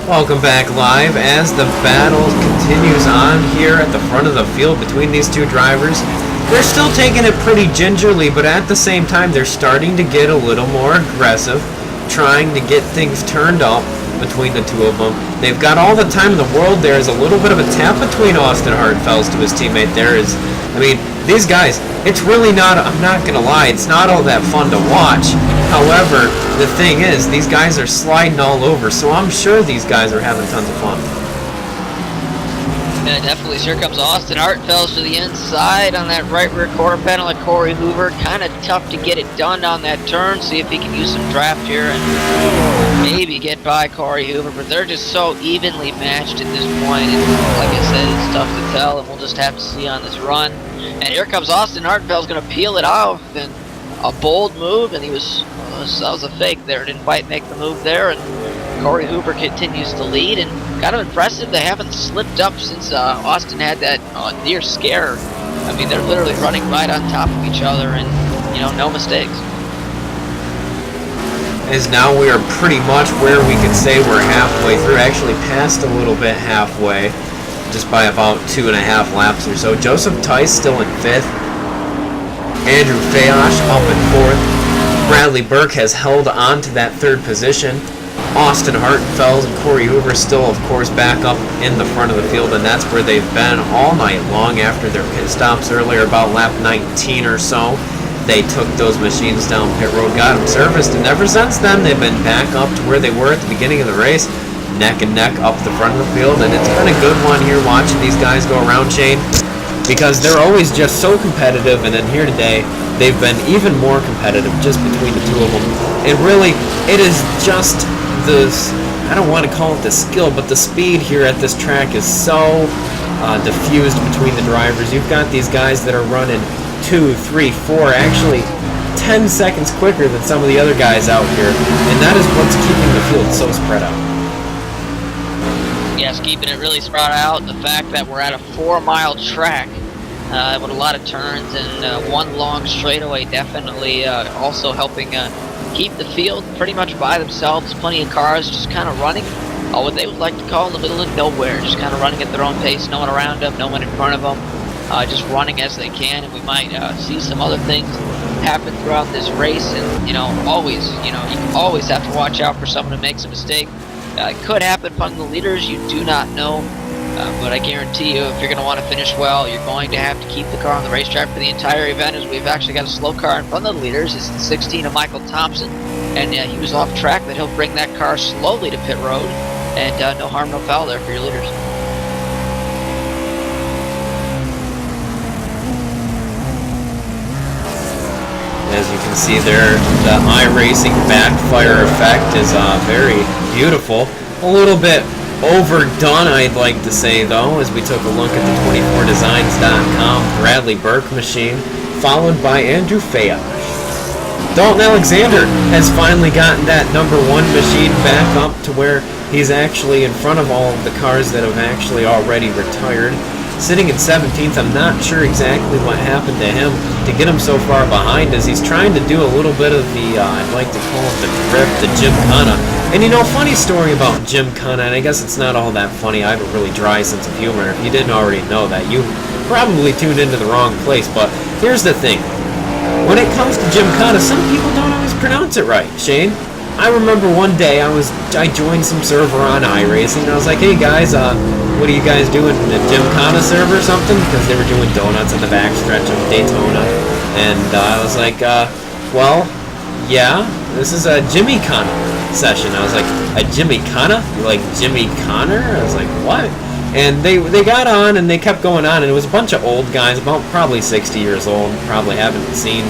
S1: Welcome back live as the battle continues on here at the front of the field between these two drivers. They're still taking it pretty gingerly, but at the same time they're starting to get a little more aggressive, trying to get things turned up between the two of them. They've got all the time in the world. There is a little bit of a tap between Austin Hartfells to his teammate there. These guys, it's really not, I'm not going to lie, it's not all that fun to watch. However, the thing is, these guys are sliding all over, so I'm sure these guys are having tons of fun.
S2: Yeah, definitely. Here comes Austin Hartfells to the inside on that right rear quarter panel at Corey Hoover. Kind of tough to get it done on that turn. See if he can use some draft here and maybe get by Corey Hoover. But they're just so evenly matched at this point. And like I said, it's tough to tell, and we'll just have to see on this run. And here comes Austin Hartfells, going to peel it off. And a bold move, and that was a fake there. Didn't quite make the move there. And Corey Hoover continues to lead, and kind of impressive. They haven't slipped up since Austin had that near scare. I mean, they're literally running right on top of each other, and no mistakes.
S1: As now we are pretty much where we could say we're halfway through. Actually passed a little bit halfway, just by about 2.5 laps or so. Joseph Tice still in 5th. Andrew Fayosh up in 4th. Bradley Burke has held on to that 3rd position. Austin Hartfells and Corey Hoover still, of course, back up in the front of the field, and that's where they've been all night long after their pit stops earlier, about lap 19 or so. They took those machines down pit road, got them serviced, and ever since then they've been back up to where they were at the beginning of the race, neck and neck up the front of the field. And it's been a good one here watching these guys go around, Shane, because they're always just so competitive, and then here today they've been even more competitive just between the two of them. And really, it is just this, I don't want to call it the skill, but the speed here at this track is so diffused between the drivers. You've got these guys that are running 2, 3, 4, actually 10 seconds quicker than some of the other guys out here, and that is what's keeping the field so spread out.
S2: Yes, keeping it really spread out. The fact that we're at a 4-mile track with a lot of turns and one long straightaway definitely also helping keep the field pretty much by themselves. Plenty of cars just kind of running what they would like to call in the middle of nowhere, just kind of running at their own pace, no one around them, no one in front of them, just running as they can. And we might see some other things happen throughout this race, and always you always have to watch out for someone who makes a mistake. It could happen among the leaders, you do not know, but I guarantee you, if you're going to want to finish well, you're going to have to keep the car on the racetrack for the entire event, as we've actually got a slow car in front of the leaders. It's the 16 of Michael Thompson, and he was off track, but he'll bring that car slowly to pit road, and no harm, no foul there for your leaders.
S1: As you can see there, the iRacing backfire effect is very beautiful. A little bit overdone, I'd like to say, though, as we took a look at the 24designs.com Bradley Burke machine, followed by Andrew Fayosh. Dalton Alexander has finally gotten that number 1 machine back up to where he's actually in front of all of the cars that have actually already retired. Sitting in 17th, I'm not sure exactly what happened to him to get him so far behind, as he's trying to do a little bit of the, I'd like to call it the drift, the gymkhana. And funny story about gymkhana, and I guess it's not all that funny, I have a really dry sense of humor. If you didn't already know that, you probably tuned into the wrong place. But here's the thing. When it comes to gymkhana, some people don't always pronounce it right, Shane. I remember one day I joined some server on iRacing, and I was like, hey guys, what are you guys doing, a gymkhana server or something? Because they were doing donuts in the backstretch of Daytona. And I was like, well, yeah, this is a Jimmykhana session. I was like, a Jimmykhana? You like Jimmy Connor? I was like, what? And they got on, and they kept going on, and it was a bunch of old guys, about probably 60 years old, probably haven't seen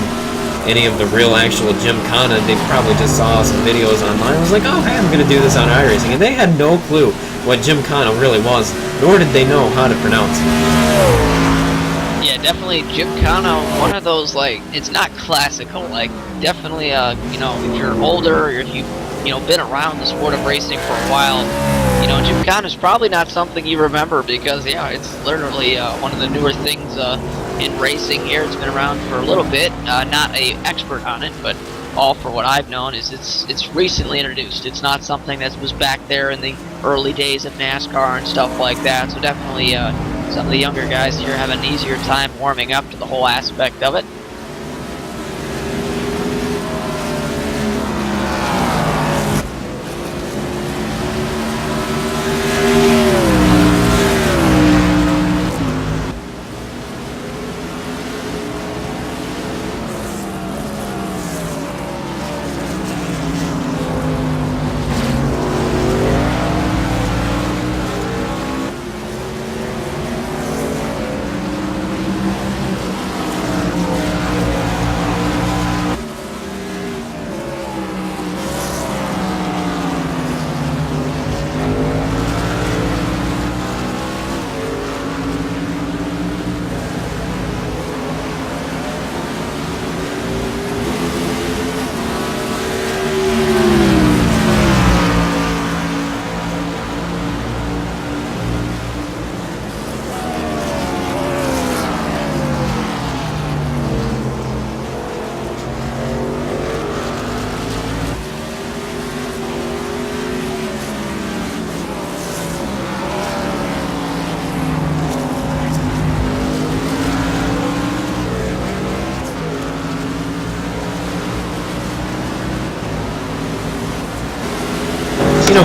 S1: any of the real actual gymkhana. They probably just saw some videos online. I was like, oh, hey, I'm going to do this on iRacing. And they had no clue what gymkhana really was, nor did they know how to pronounce it.
S2: Yeah, definitely gymkhana, one of those, it's not classical, definitely, if you're older, or if you've been around the sport of racing for a while, gymkhana is probably not something you remember, because, it's literally one of the newer things in racing here. It's been around for a little bit, not an expert on it, but all for what I've known, is it's recently introduced. It's not something that was back there in the early days of NASCAR and stuff like that. So definitely some of the younger guys here have an easier time warming up to the whole aspect of it.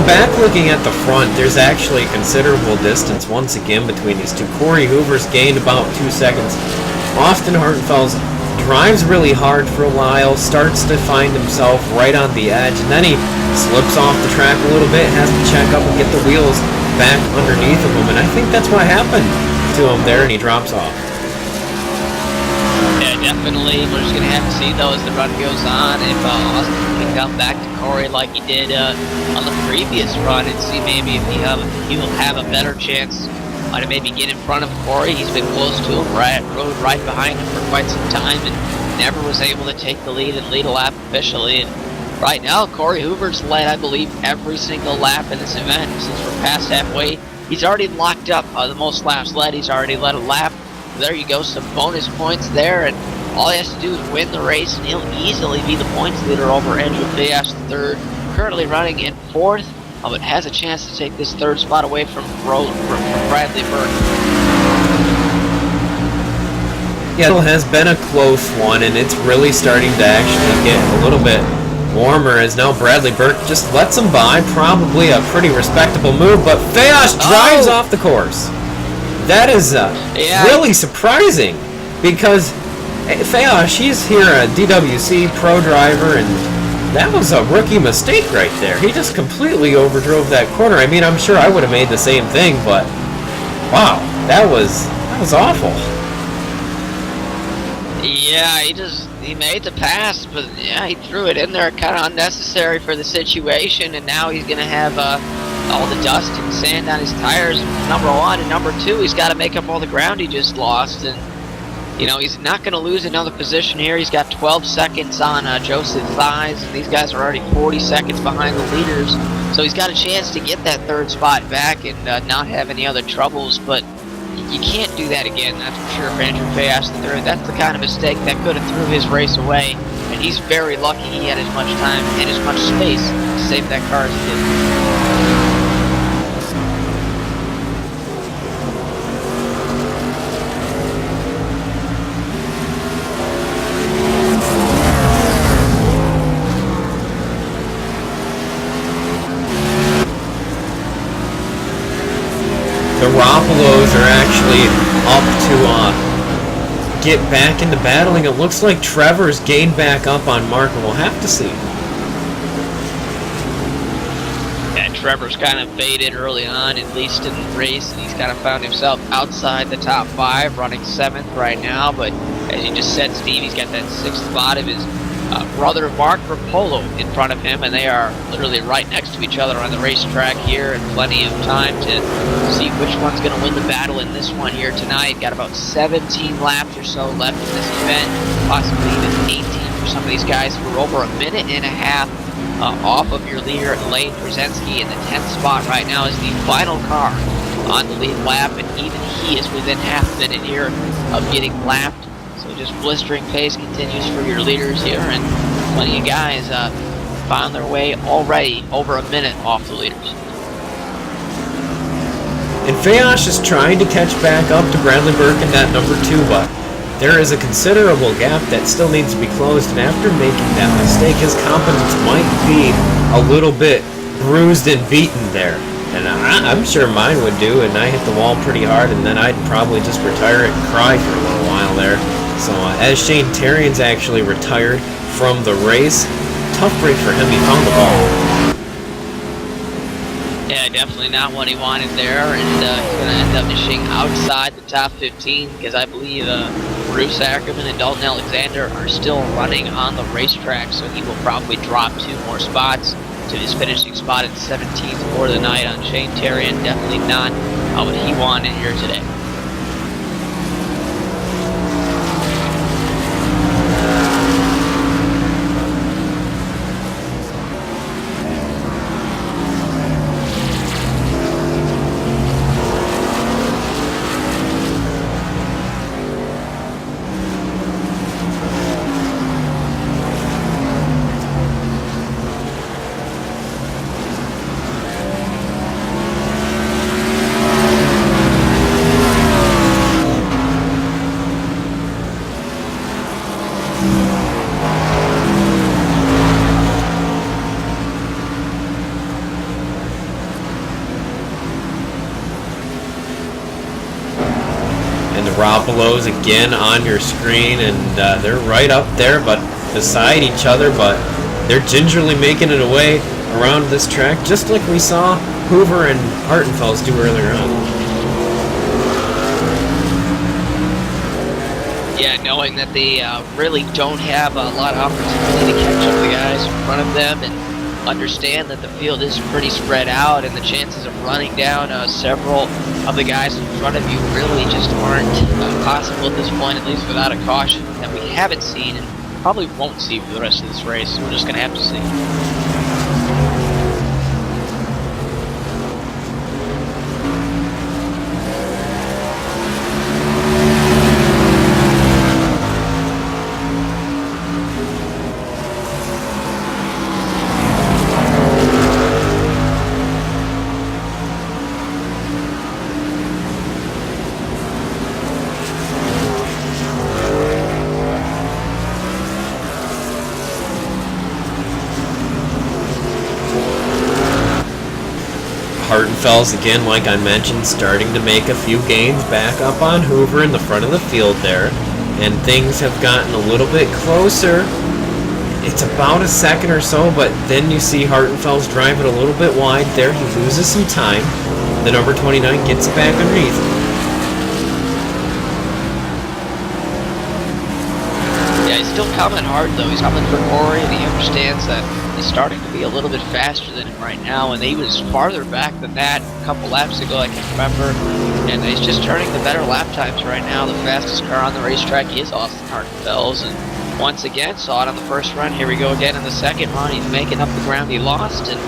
S1: Back looking at the front, there's actually considerable distance once again between these two. Corey Hoover's gained about 2 seconds. Austin Hartenfels drives really hard for a while, starts to find himself right on the edge, and then he slips off the track a little bit, has to check up and get the wheels back underneath of him, and I think that's what happened to him there, and he drops off.
S2: Yeah, definitely. We're just going to have to see, though, as the run goes on, if Austin can come back to Corey like he did on the previous run, and see maybe if he will have a better chance to maybe get in front of Corey. He's been close to him, rode right behind him for quite some time, and never was able to take the lead and lead a lap officially. And right now, Corey Hoover's led, I believe, every single lap in this event. Since we're past halfway, he's already locked up the most laps led. He's already led a lap. There you go, some bonus points there, and all he has to do is win the race, and he'll easily be the points leader over Andrew Fayas third, currently running in fourth, but has a chance to take this third spot away from Bradley Burke.
S1: Yeah, it has been a close one, and it's really starting to actually get a little bit warmer, as now Bradley Burke just lets him by. Probably a pretty respectable move, but Fayas drives off the course. That is really surprising, because Fayas, she's here a DWC pro driver, and that was a rookie mistake right there. He just completely overdrove that corner. I mean, I'm sure I would have made the same thing, but wow, that was awful.
S2: Yeah, he made the pass, but yeah, he threw it in there kind of unnecessary for the situation, and now he's going to have all the dust and sand on his tires, number one, and number two, he's got to make up all the ground he just lost, and you know, he's not going to lose another position here. He's got 12 seconds on Joseph Thies, and these guys are already 40 seconds behind the leaders, so he's got a chance to get that third spot back and not have any other troubles, but you can't do that again, that's for sure, for Andrew Fayas III. That's the kind of mistake that could have threw his race away, and he's very lucky he had as much time and as much space to save that car as he did.
S1: The Garoppolos are actually up to get back into battling. It looks like Trevor's gained back up on Mark, and we'll have to see.
S2: Yeah, Trevor's kind of faded early on, at least in the race, and he's kind of found himself outside the top five, running 7th right now, but as you just said, Steve, he's got that 6th spot of his brother Mark Rapolo in front of him, and they are literally right next to each other on the racetrack here, and plenty of time to see which one's going to win the battle in this one here tonight. Got about 17 laps or so left in this event, possibly even 18 for some of these guys who are over a minute and a half off of your leader, Lane Brzezinski, in the 10th spot right now is the final car on the lead lap, and even he is within half a minute here of getting lapped. So just blistering pace continues for your leaders here, and plenty of guys found their way already over a minute off the leaders.
S1: And Fayosh is trying to catch back up to Bradley Burke in that number 2, but there is a considerable gap that still needs to be closed, and after making that mistake, his confidence might be a little bit bruised and beaten there. And I'm sure mine would do, and I hit the wall pretty hard, and then I'd probably just retire it and cry for a little while there. So as Shane Terrian's actually retired from the race, tough break for him. He found the ball.
S2: Yeah, definitely not what he wanted there, and he's going to end up finishing outside the top 15 because I believe Bruce Ackerman and Dalton Alexander are still running on the racetrack, so he will probably drop 2 more spots to his finishing spot at 17th for the night on Shane Terrian. Definitely not what he wanted here today.
S1: Garoppolos again on your screen, and they're right up there but beside each other, but they're gingerly making it away around this track, just like we saw Hoover and Hartenfels do earlier on.
S2: Yeah, knowing that they really don't have a lot of opportunity to catch up the guys in front of them, and understand that the field is pretty spread out, and the chances of running down several of the guys in front of you really just aren't possible at this point, at least without a caution that we haven't seen and probably won't see for the rest of this race. We're just going to have to see.
S1: Hartenfels, again, like I mentioned, starting to make a few gains back up on Hoover in the front of the field there, and things have gotten a little bit closer. It's about a second or so, but then you see Hartenfels drive it a little bit wide there. He loses some time. The number 29 gets it back underneath.
S2: Yeah, he's still coming hard, though. He's coming for Corey, and he understands that he's starting to be a little bit faster than him right now, and he was farther back than that a couple laps ago, I can remember, and he's just turning the better lap times right now. The fastest car on the racetrack is Austin Hartenfels, and once again, saw it on the first run. Here we go again in the second run. He's making up the ground he lost, and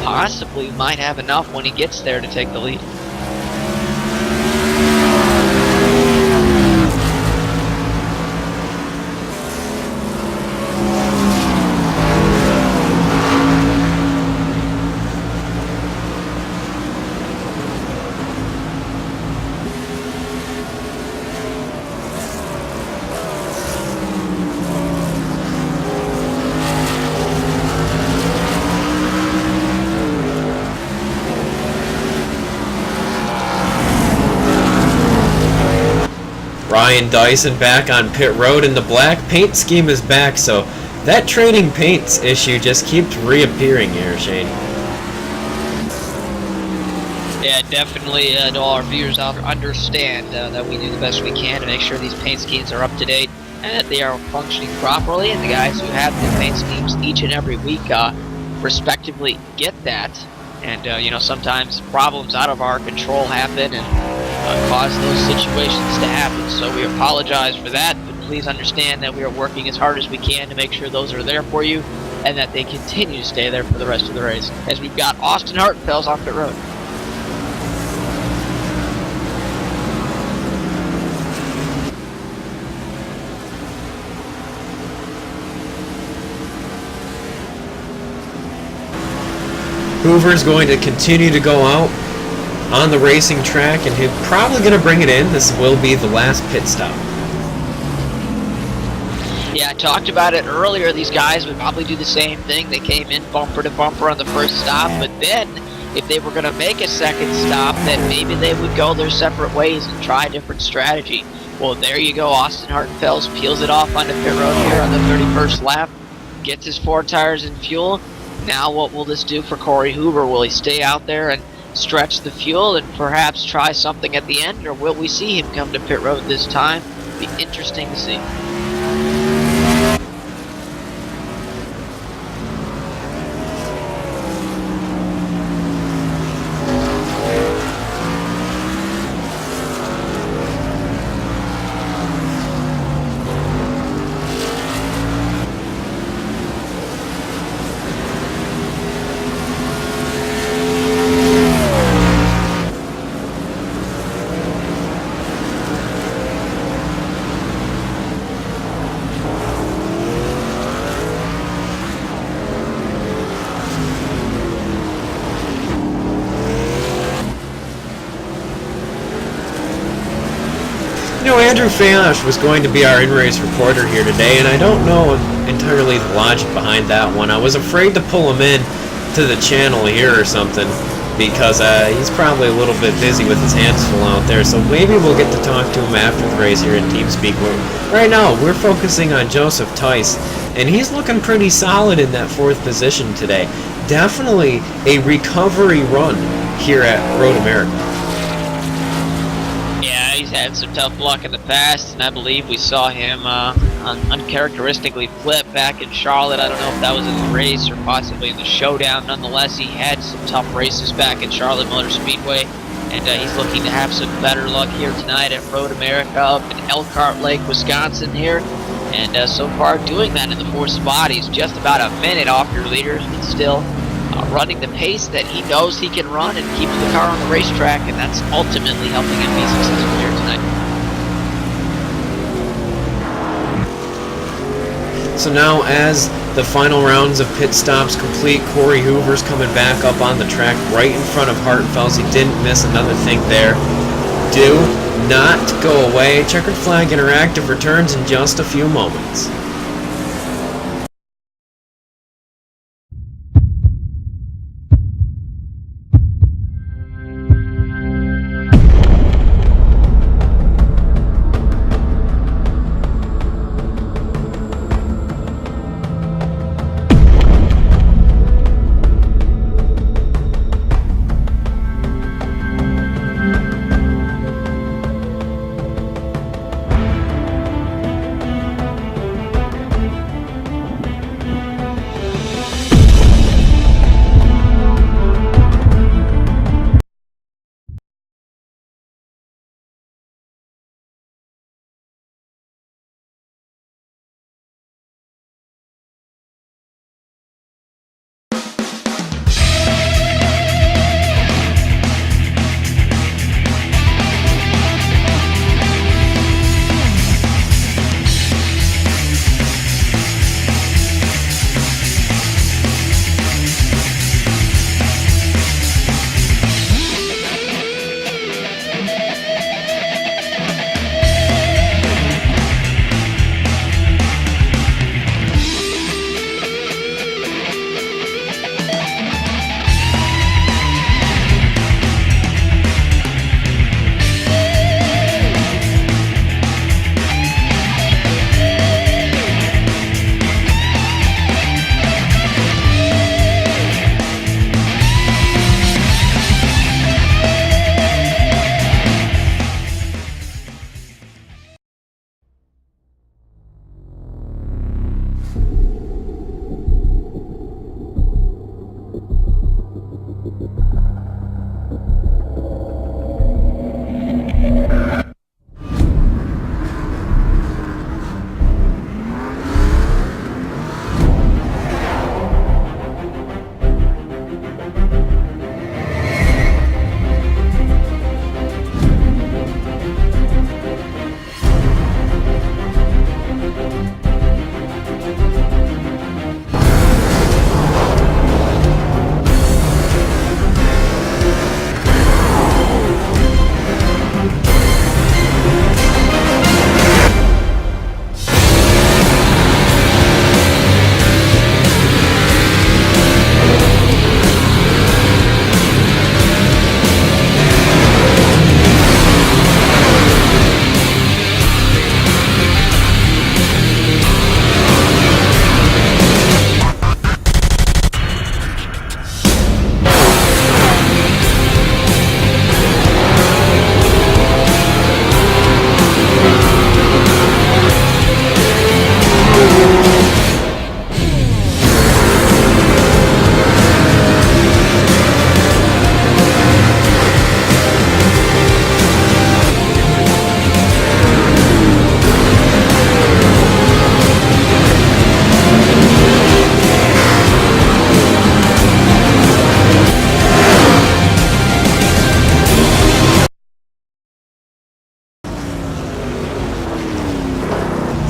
S2: possibly might have enough when he gets there to take the lead.
S1: Ryan Dyson back on pit road, and the black paint scheme is back, so that trading paints issue just keeps reappearing here, Shane.
S2: Yeah, definitely, to all our viewers out there, understand that we do the best we can to make sure these paint schemes are up to date and that they are functioning properly, and the guys who have the paint schemes each and every week respectively get that. And sometimes problems out of our control happen and cause those situations to happen, so we apologize for that, but please understand that we are working as hard as we can to make sure those are there for you and that they continue to stay there for the rest of the race, as we've got Austin Hartenfels on pit road.
S1: Hoover's going to continue to go out on the racing track, and he's probably going to bring it in. This will be the last pit stop.
S2: Yeah, I talked about it earlier. These guys would probably do the same thing. They came in bumper to bumper on the first stop, but then if they were going to make a second stop, then maybe they would go their separate ways and try a different strategy. Well, there you go. Austin Hartenfels peels it off onto pit road here on the 31st lap, gets his 4 tires in fuel. Now what will this do for Corey Hoover? Will he stay out there and stretch the fuel and perhaps try something at the end, or will we see him come to pit road this time? Be interesting to see.
S1: Andrew Fayosh was going to be our in-race reporter here today, and I don't know entirely the logic behind that one. I was afraid to pull him in to the channel here or something, because he's probably a little bit busy with his hands full out there, so maybe we'll get to talk to him after the race here in TeamSpeak. Right now, we're focusing on Joseph Tice, and he's looking pretty solid in that 4th position today. Definitely a recovery run here at Road America.
S2: Had some tough luck in the past, and I believe we saw him uncharacteristically flip back in Charlotte. I don't know if that was in the race or possibly in the showdown. Nonetheless, he had some tough races back in Charlotte Motor Speedway, and he's looking to have some better luck here tonight at Road America up in Elkhart Lake, Wisconsin here. And so far doing that in the 4th spot. He's just about a minute off your leaders, but still running the pace that he knows he can run and keeping the car on the racetrack, and that's ultimately helping him be successful here tonight.
S1: So now, as the final rounds of pit stops complete, Corey Hoover's coming back up on the track right in front of Hartenfels. He didn't miss another thing there. Do not go away. Checkered Flag Interactive returns in just a few moments.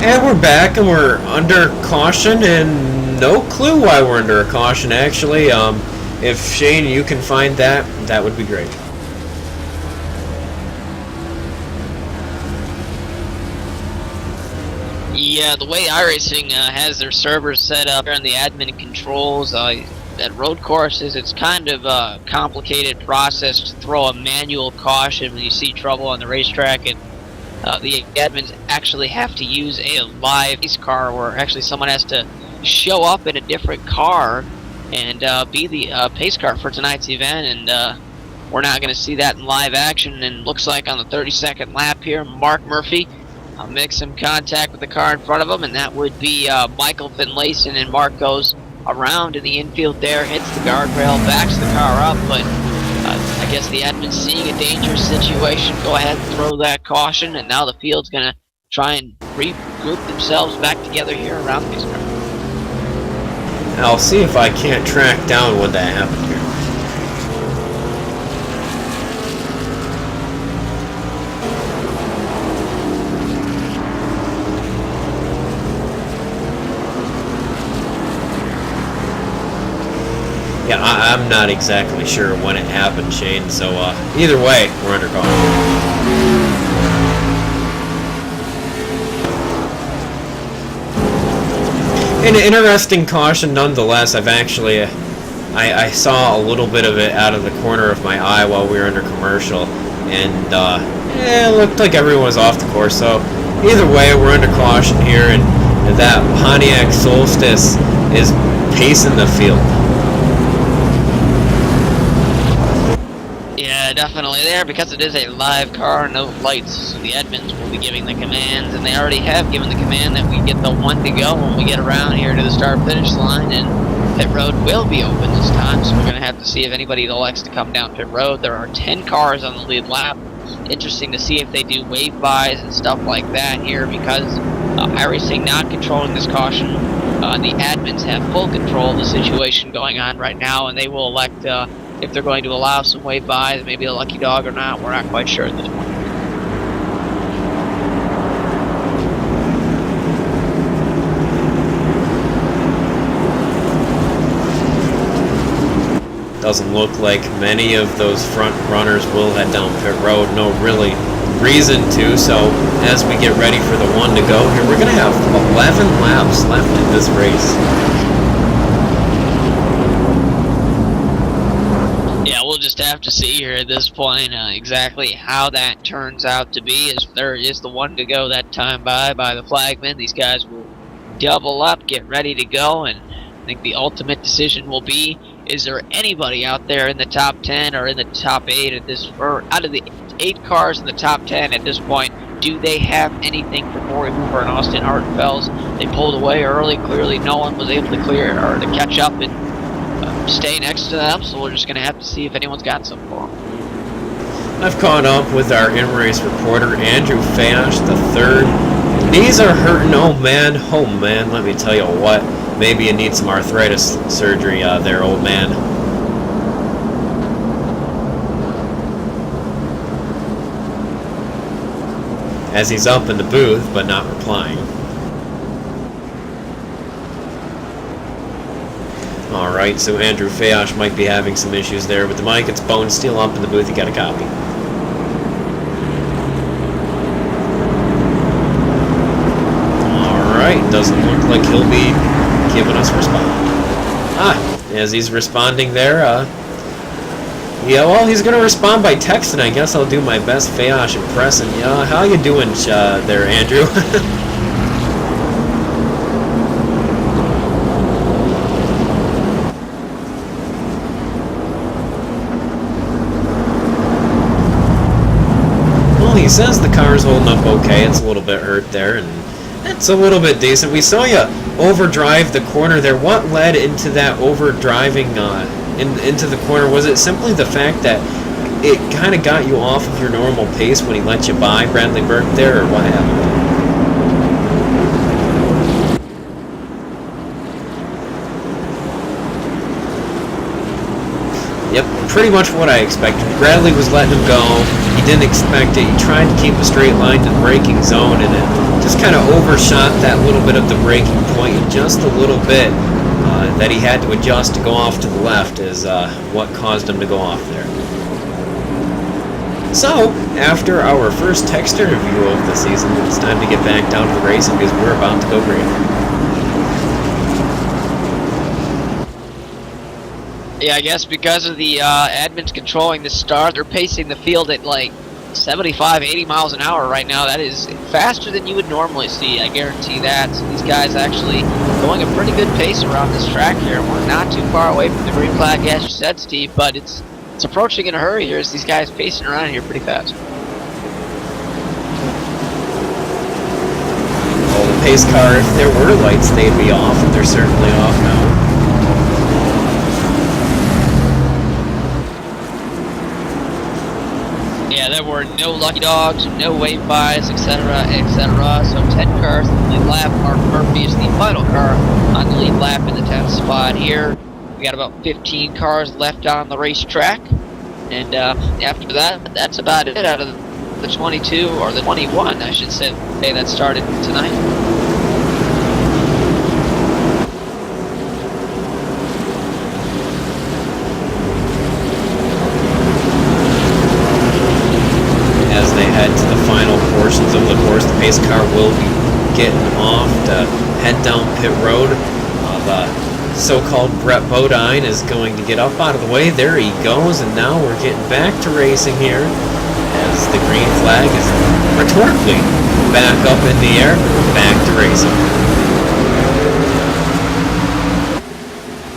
S1: And we're back, and we're under caution, and no clue why we're under a caution, actually. If Shane, you can find that, that would be great.
S2: Yeah, the way iRacing has their servers set up and the admin controls at road courses, it's kind of a complicated process to throw a manual caution when you see trouble on the racetrack, and the admins actually have to use a live race car where actually someone has to show up in a different car and be the pace car for tonight's event, and we're not going to see that in live action. And looks like on the 32nd lap here, Mark Murphy makes some contact with the car in front of him, and that would be Michael Finlayson, and Mark goes around in the infield there, hits the guardrail, backs the car up, but I guess the admin, seeing a dangerous situation, go ahead and throw that caution, and now the field's going to try and regroup themselves back together here around these cars.
S1: I'll see if I can't track down what that happened here. Yeah, I'm not exactly sure when it happened, Shane, so either way, we're under caution. An interesting caution nonetheless. I've actually, I saw a little bit of it out of the corner of my eye while we were under commercial, and it looked like everyone was off the course, so either way, we're under caution here, and that Pontiac Solstice is pacing the field.
S2: Yeah, definitely there, because it is a live car, no lights, so the admins will be giving the commands, and they already have given the command that we get the one to go when we get around here to the start-finish line, and pit road will be open this time, so we're going to have to see if anybody elects to come down pit road. There are 10 cars on the lead lap. Interesting to see if they do wave-bys and stuff like that here, because iRacing not controlling this caution. The admins have full control of the situation going on right now, and they will elect if they're going to allow some wave-bys, maybe a lucky dog or not. We're not quite sure at this point.
S1: Doesn't look like many of those front runners will head down pit road. No really reason to, so as we get ready for the one to go here, we're going to have 11 laps left in this race.
S2: Yeah, we'll just have to see here at this point exactly how that turns out to be. As there is the one to go that time by the flagman, these guys will double up, get ready to go, and I think the ultimate decision will be, is there anybody out there in the top 10 or in the top 8 at this, or out of the 8 cars in the top 10 at this point, do they have anything for Corey Hoover and Austin Hartenfels? They pulled away early. Clearly no one was able to clear or to catch up and stay next to them, so we're just going to have to see if anyone's got some for them.
S1: I've caught up with our in-race reporter, Andrew Fayash, the third. Knees are hurting, oh man, let me tell you what. Maybe you need some arthritis surgery there, old man. As he's up in the booth, but not replying. Alright, so Andrew Fayash might be having some issues there with the mic. It's Bone Steel up in the booth, you got a copy. Alright, doesn't look like he'll be giving us a response. As he's responding there, yeah, well, he's going to respond by text, and I guess I'll do my best Fayash impression. Yeah, how you doing there, Andrew? Well, he says the car's holding up okay. It's a little bit hurt there, and it's a little bit decent. We saw you overdrive the corner there. What led into that overdriving into the corner? Was it simply the fact that it kind of got you off of your normal pace when he let you by Bradley Burke there, or what happened? Yep, pretty much what I expected. Bradley was letting him go. He didn't expect it. He tried to keep a straight line to the braking zone, and it just kind of overshot that little bit of the braking point, just a little bit that he had to adjust to go off to the left is what caused him to go off there. So, after our first texture review of the season, it's time to get back down to the racing because we're about to go green.
S2: Yeah, I guess because of the admins controlling the start, they're pacing the field at like 75, 80 miles an hour right now. That is faster than you would normally see, I guarantee that. So these guys actually going a pretty good pace around this track here. We're not too far away from the green flag, as you said, Steve, but it's approaching in a hurry here as these guys pacing around here pretty fast.
S1: Well, the pace car, if there were lights, they'd be off, and they're certainly off now.
S2: Yeah, there were no lucky dogs, no wave bys, etc., etc. So 10 cars in the lead lap. Mark Murphy is the final car on the lead lap in the 10th spot here. We got about 15 cars left on the racetrack. And after that, that's about it out of the 22, or the 21, I should say, that started tonight.
S1: To the final portions of the course, the pace car will be getting off to head down pit road. The so-called Brett Bodine is going to get up out of the way. There he goes, and now we're getting back to racing here as the green flag is rhetorically back up in the air, back to racing.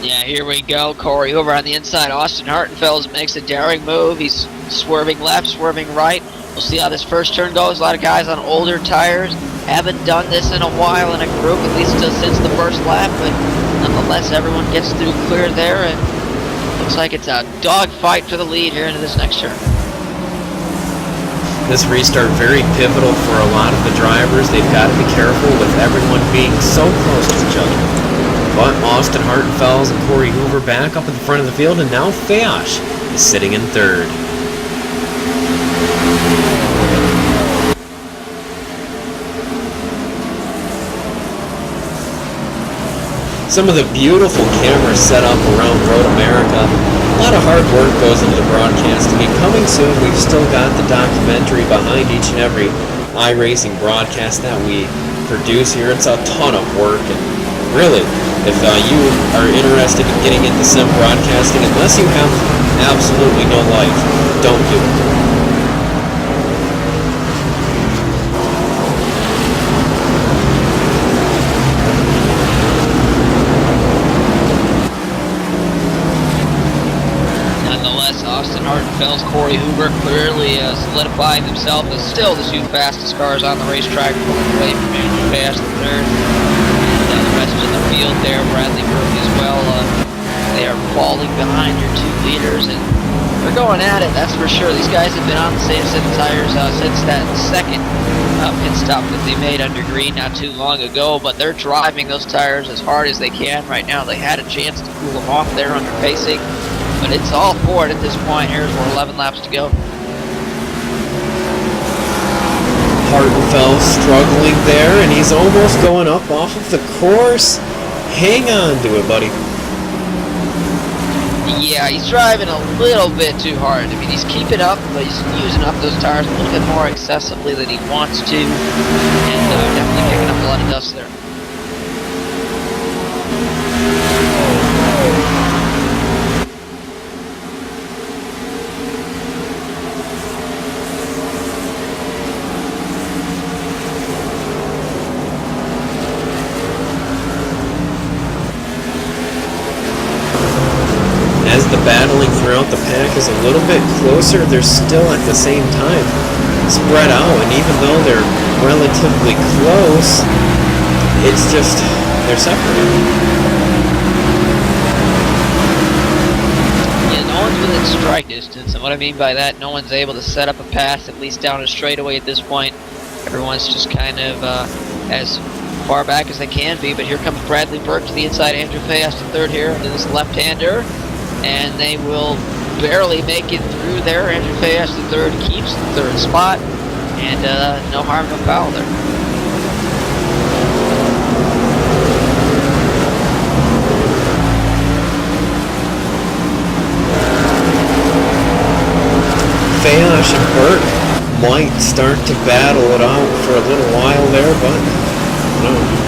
S2: Yeah, here we go. Corey Hoover on the inside. Austin Hartenfeld makes a daring move. He's swerving left, swerving right. We'll see how this first turn goes. A lot of guys on older tires haven't done this in a while in a group, at least since the first lap, but nonetheless, everyone gets through clear there, and looks like it's a dogfight for the lead here into this next turn.
S1: This restart very pivotal for a lot of the drivers. They've got to be careful with everyone being so close to each other. But Austin Hartenfeld and Corey Hoover back up in the front of the field, and now Fayosh is sitting in third. Some of the beautiful cameras set up around Road America. A lot of hard work goes into the broadcasting, and coming soon we've still got the documentary behind each and every iRacing broadcast that we produce here. It's a ton of work, and really, if you are interested in getting into sim broadcasting, unless you have absolutely no life, don't do it.
S2: Hartenfeld, Corey Hoover clearly solidifying himself as still the two fastest cars on the racetrack, pulling away from Andrew Fast the third. And the rest of the field there, Bradley Murphy as well. They are falling behind your two leaders, and they're going at it, that's for sure. These guys have been on the same set of tires since that second pit stop that they made under green not too long ago, but they're driving those tires as hard as they can right now. They had a chance to cool them off there under pacing, but it's all for it at this point. Here's where 11 laps to go.
S1: Hartenfeld struggling there, and he's almost going up off of the course. Hang on to it, buddy.
S2: Yeah, he's driving a little bit too hard. I mean, he's keeping up, but he's using up those tires a little bit more excessively than he wants to, and definitely picking up a lot of dust there.
S1: As the battling throughout the pack is a little bit closer, they're still at the same time spread out, and even though they're relatively close, it's just they're separated.
S2: Yeah, no one's within strike distance, and what I mean by that, no one's able to set up a pass at least down a straightaway at this point. Everyone's just kind of as far back as they can be, but here comes Bradley Burke to the inside, Andrew Fayas to third here into this left-hander. And they will barely make it through there. Andrew Fayash, the third, keeps the third spot, and no harm, no foul there.
S1: Fayash and Burt might start to battle it out for a little while there, but no.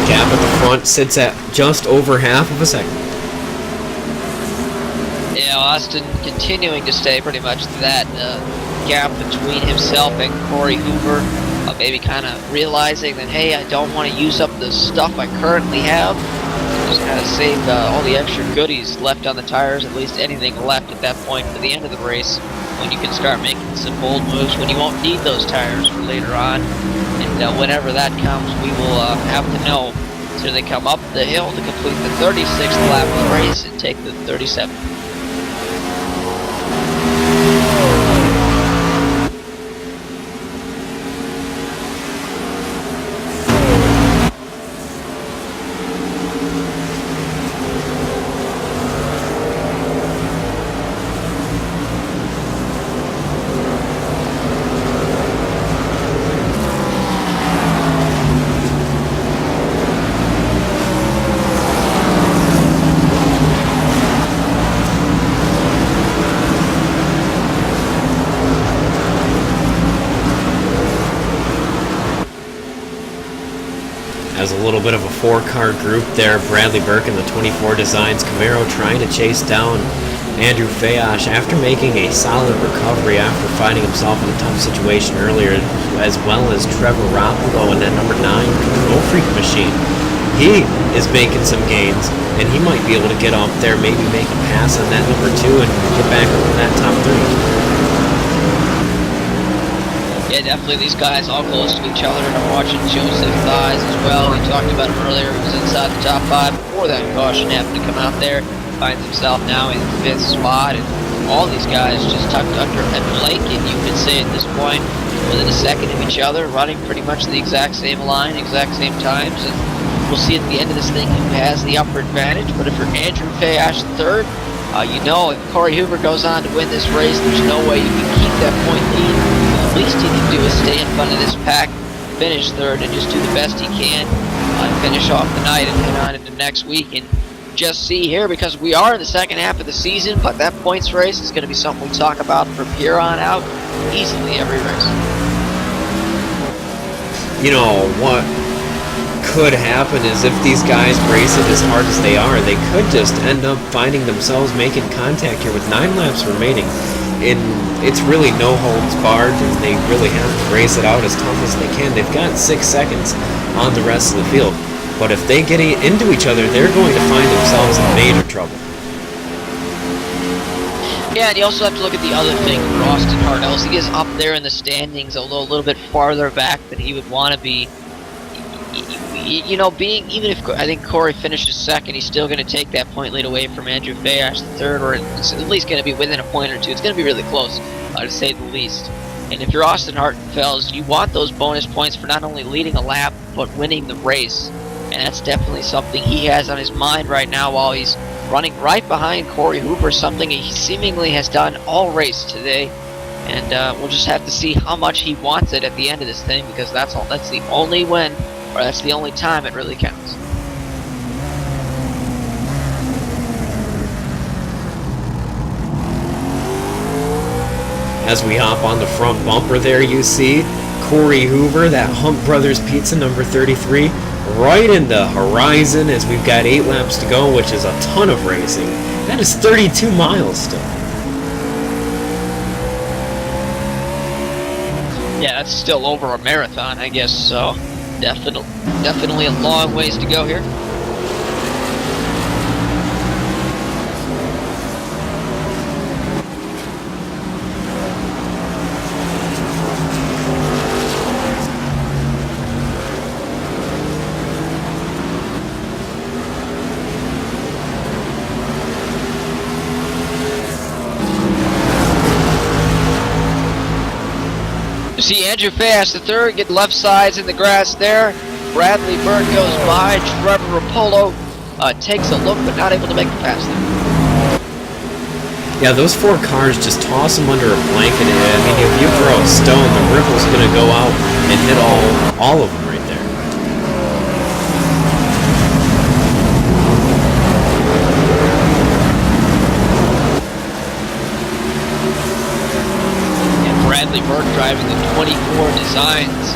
S1: Gap at the front sits at just over half of a second.
S2: Yeah, Austin continuing to stay pretty much that gap between himself and Corey Hoover. Maybe kind of realizing that, hey, I don't want to use up the stuff I currently have. Just kind of save all the extra goodies left on the tires, at least anything left at that point for the end of the race, when you can start making some bold moves, when you won't need those tires for later on. And whenever that comes, we will have to know. So they come up the hill to complete the 36th lap of the race and take the 37th.
S1: As a little bit of a four-car group there, Bradley Burke in the 24 Designs Camaro trying to chase down Andrew Fayash after making a solid recovery after finding himself in a tough situation earlier, as well as Trevor Roppolo in that number 9 Control Freak machine. He is making some gains, and he might be able to get up there, maybe make a pass on that number 2 and get back up in that top 3.
S2: Yeah, definitely these guys all close to each other, and I'm watching Joseph Thies as well. We talked about him earlier. He was inside the top 5 before that caution happened to come out there. Finds himself now in 5th spot, and all these guys just tucked under at Blake, and you could say at this point, within a second of each other, running pretty much the exact same line, exact same times, and we'll see at the end of this thing who has the upper advantage. But if you're Andrew Fayash third, you know if Corey Hoover goes on to win this race, there's no way you can keep that point lead. The least he can do is stay in front of this pack, finish third, and just do the best he can, finish off the night and head on into next week. And just see here, because we are in the second half of the season, but that points race is going to be something we talk about from here on out easily every race.
S1: You know, what could happen is if these guys race it as hard as they are, they could just end up finding themselves making contact here with 9 laps remaining. It's really no holds barred, and they really have to race it out as tough as they can. They've got 6 seconds on the rest of the field, but if they get into each other, they're going to find themselves in major trouble.
S2: Yeah, and you also have to look at the other thing for Austin Hart. He is up there in the standings, although a little bit farther back than he would want to be. You know, even if I think Corey finishes second, he's still going to take that point lead away from Andrew Fayash, the third, or it's at least going to be within a point or two. It's going to be really close, to say the least. And if you're Austin Hartenfels, you want those bonus points for not only leading a lap, but winning the race. And that's definitely something he has on his mind right now while he's running right behind Corey Hoover, something he seemingly has done all race today. And we'll just have to see how much he wants it at the end of this thing, because that's the only win, or that's the only time it really counts.
S1: As we hop on the front bumper there, you see Corey Hoover, that Hump Brothers Pizza number 33, right in the horizon as we've got 8 laps to go, which is a ton of racing. That is 32 miles still.
S2: Yeah, that's still over a marathon, I guess, so definitely a long ways to go here. You see Andrew Fast, the third, get left sides in the grass there. Bradley Burke goes by. Trevor Rapolo takes a look, but not able to make the pass there.
S1: Yeah, those 4 cars just toss them under a blanket. I mean, if you throw a stone, the ripple's going to go out and hit all of them right there.
S2: And Bradley Burke driving the 24 Designs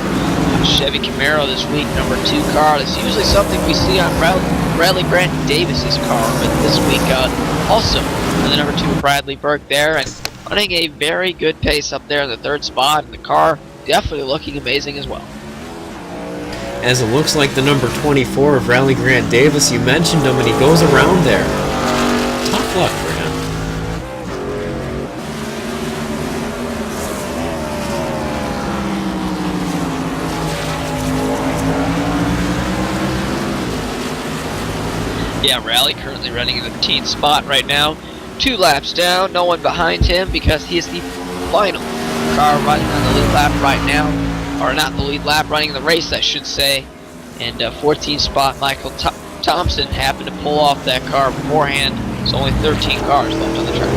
S2: Chevy Camaro this week, number 2 car. That's usually something we see on Bradley Grant Davis's car, but this week also the number 2 Bradley Burke there, and running a very good pace up there in the 3rd spot, and the car definitely looking amazing as well.
S1: As it looks like the number 24 of Bradley Grant Davis, you mentioned him, and he goes around there. Tough luck for him.
S2: Yeah, Rally currently running in the 13th spot right now. 2 laps down, no one behind him because he is the final car running on the lead lap right now. Or not the lead lap, running the race, I should say. And 14th spot, Michael Thompson happened to pull off that car beforehand. So only 13 cars left on the track.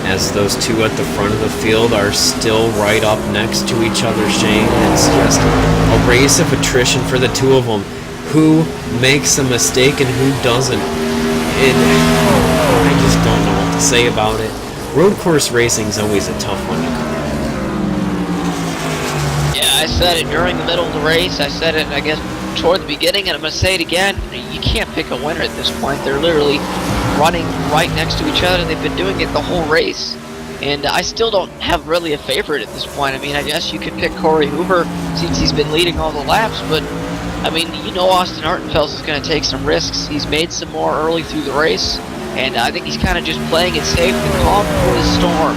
S1: As those 2 at the front of the field are still right up next to each other, Shane. It's just a race of attrition for the 2 of them. Who makes a mistake and who doesn't? I just don't know what to say about it. Road course racing is always a tough one to cover.
S2: Yeah, I said it during the middle of the race. I said it, I guess, toward the beginning, and I'm going to say it again. You can't pick a winner at this point. They're literally running right next to each other. They've been doing it the whole race, and I still don't have really a favorite at this point. I mean, I guess you could pick Corey Hoover since he's been leading all the laps, but I mean, you know Austin Hartenfels is going to take some risks. He's made some more early through the race, and I think he's kind of just playing it safe and calm before the storm.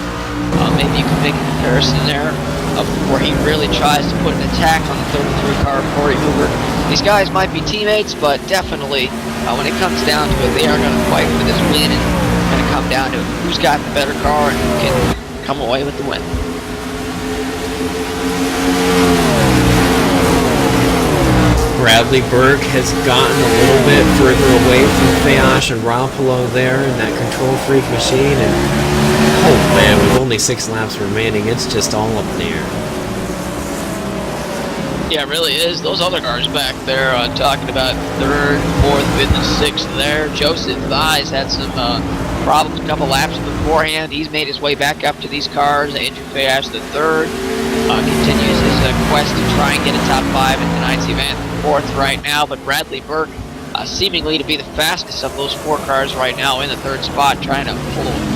S2: Maybe you can make a comparison there of where he really tries to put an attack on the 33 car of Corey Hoover. These guys might be teammates, but definitely when it comes down to it, they are going to fight for this win, and it's going to come down to who's got the better car and who can come away with the win.
S1: Bradley Burke has gotten a little bit further away from Fayash and Rapolo there in that control freak machine, and oh man, with only 6 laps remaining, it's just all up in the air.
S2: Yeah, it really is. Those other cars back there talking about 3rd, 4th, 5th, and 6th there. Joseph Vise had some problems a couple laps beforehand. He's made his way back up to these cars. Andrew Fayash, the 3rd, continues his quest to try and get a top 5 in tonight's event. 4th right now, but Bradley Burke seemingly to be the fastest of those 4 cars right now in the 3rd spot, trying to pull away.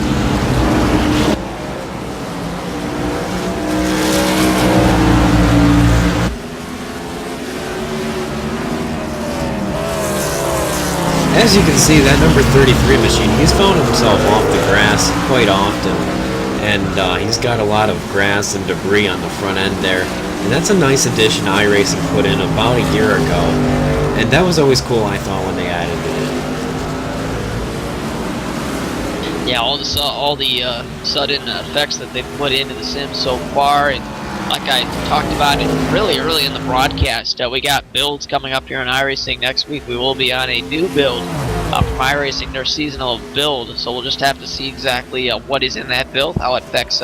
S1: As you can see, that number 33 machine, he's found himself off the grass quite often, and he's got a lot of grass and debris on the front end there, and that's a nice addition iRacing put in about a year ago, and that was always cool, I thought, when they added it in.
S2: Yeah, all the sudden effects that they've put into the sim so far, and like I talked about it really early in the broadcast, we got builds coming up here on iRacing next week. We will be on a new build from iRacing, their seasonal build, so we'll just have to see exactly what is in that build, how it affects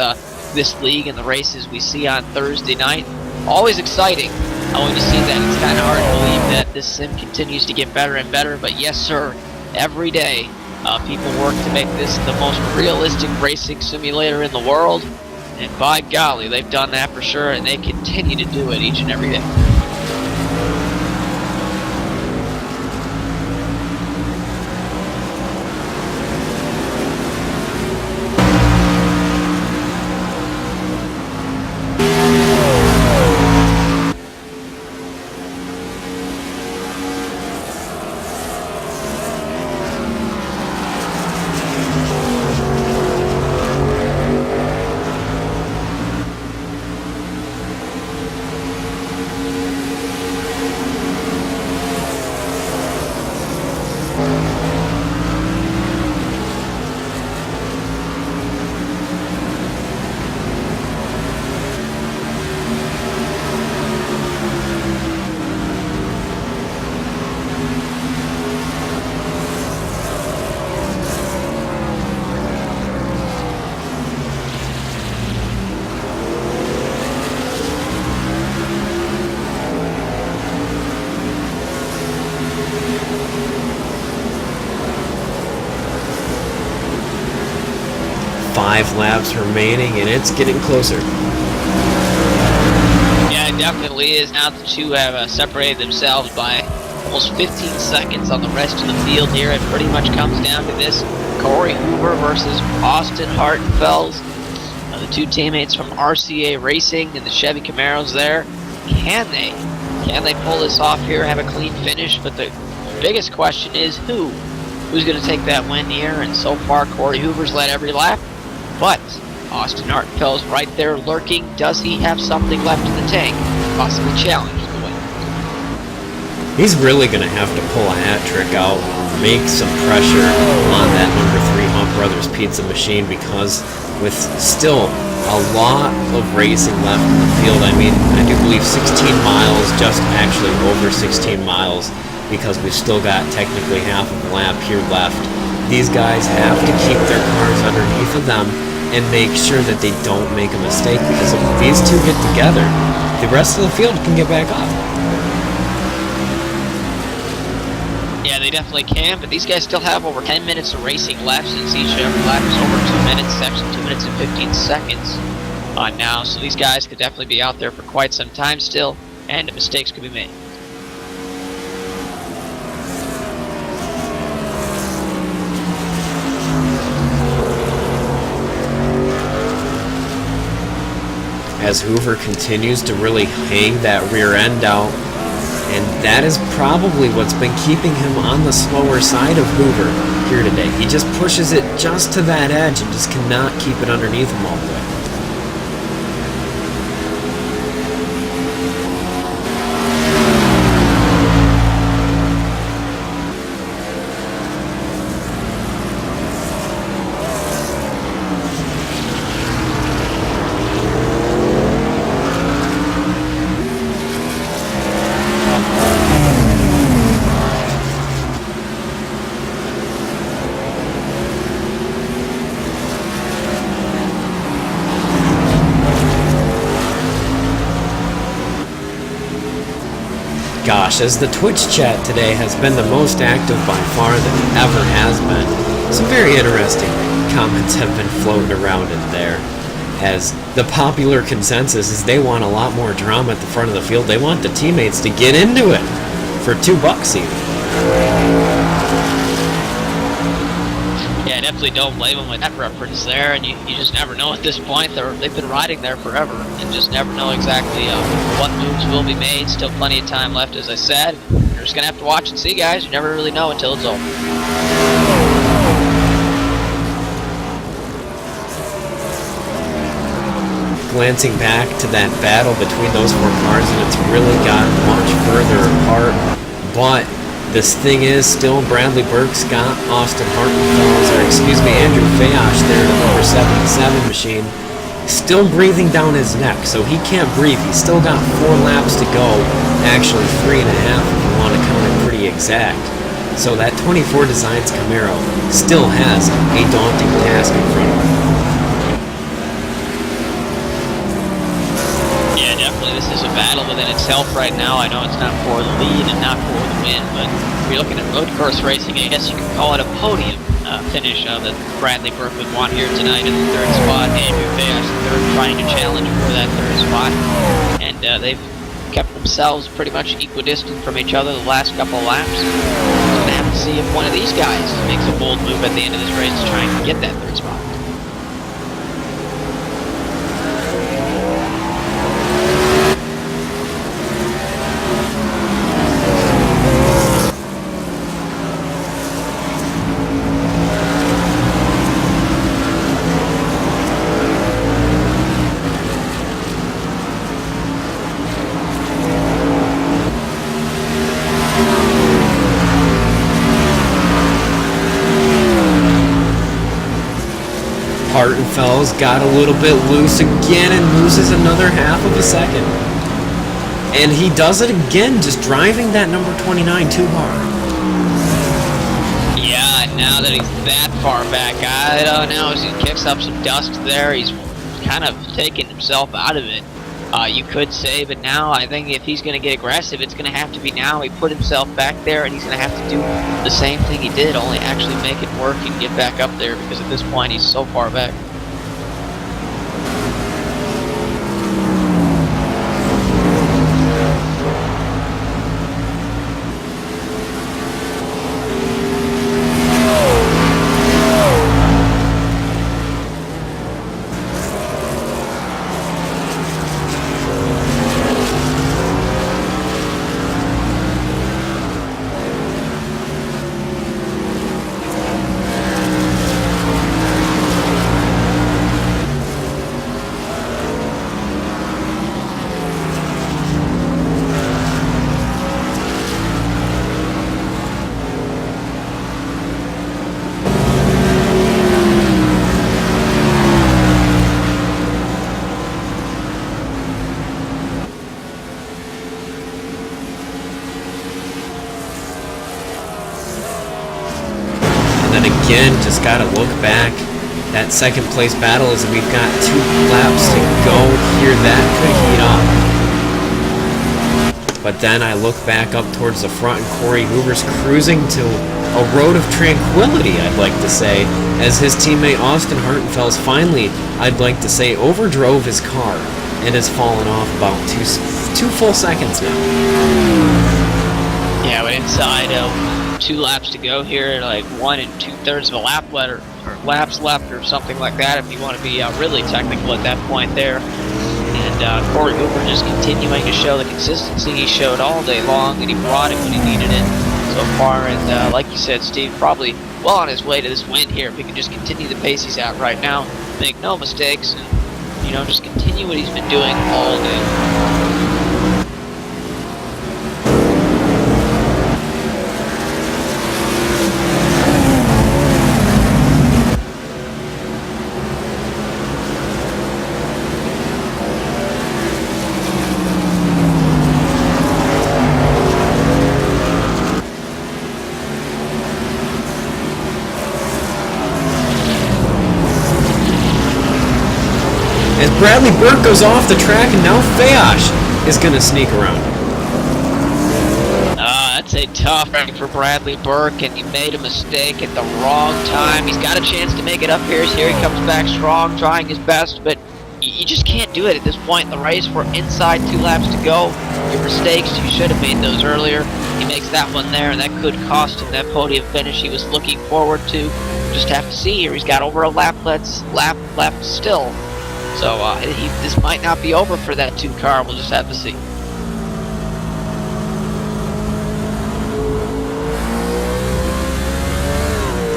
S2: this league and the races we see on Thursday night. Always exciting when you see that. It's kind of hard to believe that this sim continues to get better and better, but yes sir, every day people work to make this the most realistic racing simulator in the world. And by golly, they've done that for sure, and they continue to do it each and every day.
S1: 5 laps remaining, and it's getting closer.
S2: Yeah, it definitely is. Now the two have separated themselves by almost 15 seconds on the rest of the field here. It pretty much comes down to this: Corey Hoover versus Austin Hartenfels. The two teammates from RCA Racing and the Chevy Camaros there. Can they pull this off here, have a clean finish? But the biggest question is who's going to take that win here? And so far, Corey Hoover's led every lap, but Austin Hartenfeld's right there lurking. Does he have something left in the tank? Possibly challenge the win.
S1: He's really going to have to pull a hat trick out, make some pressure on that number 3 Hunt Brothers Pizza machine, because with still a lot of racing left in the field. I mean, I do believe 16 miles, just actually over 16 miles, because we've still got technically half of the lap here left. These guys have to keep their cars underneath of them and make sure that they don't make a mistake, because if these two get together, the rest of the field can get back up.
S2: Yeah, they definitely can, but these guys still have over 10 minutes of racing left, since each every lap is over 2 minutes, actually 2 minutes and 15 seconds now, so these guys could definitely be out there for quite some time still, and mistakes could be made.
S1: As Hoover continues to really hang that rear end out, and that is probably what's been keeping him on the slower side of Hoover here today. He just pushes it just to that edge and just cannot keep it underneath him all the way. Gosh, as the Twitch chat today has been the most active by far that it ever has been, some very interesting comments have been floating around in there. As the popular consensus is they want a lot more drama at the front of the field. They want the teammates to get into it for $2 even.
S2: Yeah, I definitely don't blame them with that reference there, and you just never know at this point. They've been riding there forever and just never know exactly what moves will be made. Still plenty of time left, as I said. You're just going to have to watch and see, guys. You never really know until it's over.
S1: Glancing back to that battle between those 4 cars, and it's really gotten much further apart, but this thing is still Bradley Burke's got Austin Hartenfels, or excuse me, Andrew Fayosh there in the number 77 machine, still breathing down his neck, so he can't breathe. He's still got 4 laps to go, actually 3.5 if you want to count it pretty exact. So that 24 Designs Camaro still has a daunting task in front of him.
S2: Yeah, definitely. This is a battle within itself right now. I know it's not for the lead and not for the win, but if you're looking at road course racing, I guess you could call it a podium finish that Bradley Burke would want here tonight in the 3rd spot. Andrew Fayosh, the 3rd, trying to challenge for that 3rd spot. And they've kept themselves pretty much equidistant from each other the last couple laps. We're going to have to see if one of these guys makes a bold move at the end of this race to try and get that 3rd spot.
S1: Hartenfels got a little bit loose again and loses another half of a second. And he does it again, just driving that number 29 too hard.
S2: Yeah, now that he's that far back, I don't know, as he kicks up some dust there, he's kind of taking himself out of it, you could say, but now I think if he's going to get aggressive, it's going to have to be now. He put himself back there, and he's going to have to do the same thing he did, only actually make it work and get back up there, because at this point he's so far back.
S1: again, just got to look back. That second place battle is we've got 2 laps to go here. That could heat up. But then I look back up towards the front and Corey Hoover's cruising to a road of tranquility, I'd like to say, as his teammate Austin Hartenfels finally, I'd like to say, overdrove his car and has fallen off about two full seconds now.
S2: Yeah, but inside of 2 laps to go here, like 1 2/3 of a lap left, or laps left, or something like that, if you want to be really technical at that point there. And Corey Hoover just continuing to show the consistency he showed all day long, and he brought it when he needed it so far. And like you said, Steve, probably well on his way to this win here. If he can just continue the pace he's at right now, make no mistakes, and just continue what he's been doing all day.
S1: As Bradley Burke goes off the track, and now Fayash is going to sneak around.
S2: That's a tough thing for Bradley Burke, and he made a mistake at the wrong time. He's got a chance to make it up here. Here he comes back strong, trying his best, but you just can't do it at this point in the race. We're inside 2 laps to go. Your mistakes, you should have made those earlier. He makes that one there, and that could cost him that podium finish he was looking forward to. Just have to see here. He's got over a lap left still. So this might not be over for that 2 car. We'll just have to see.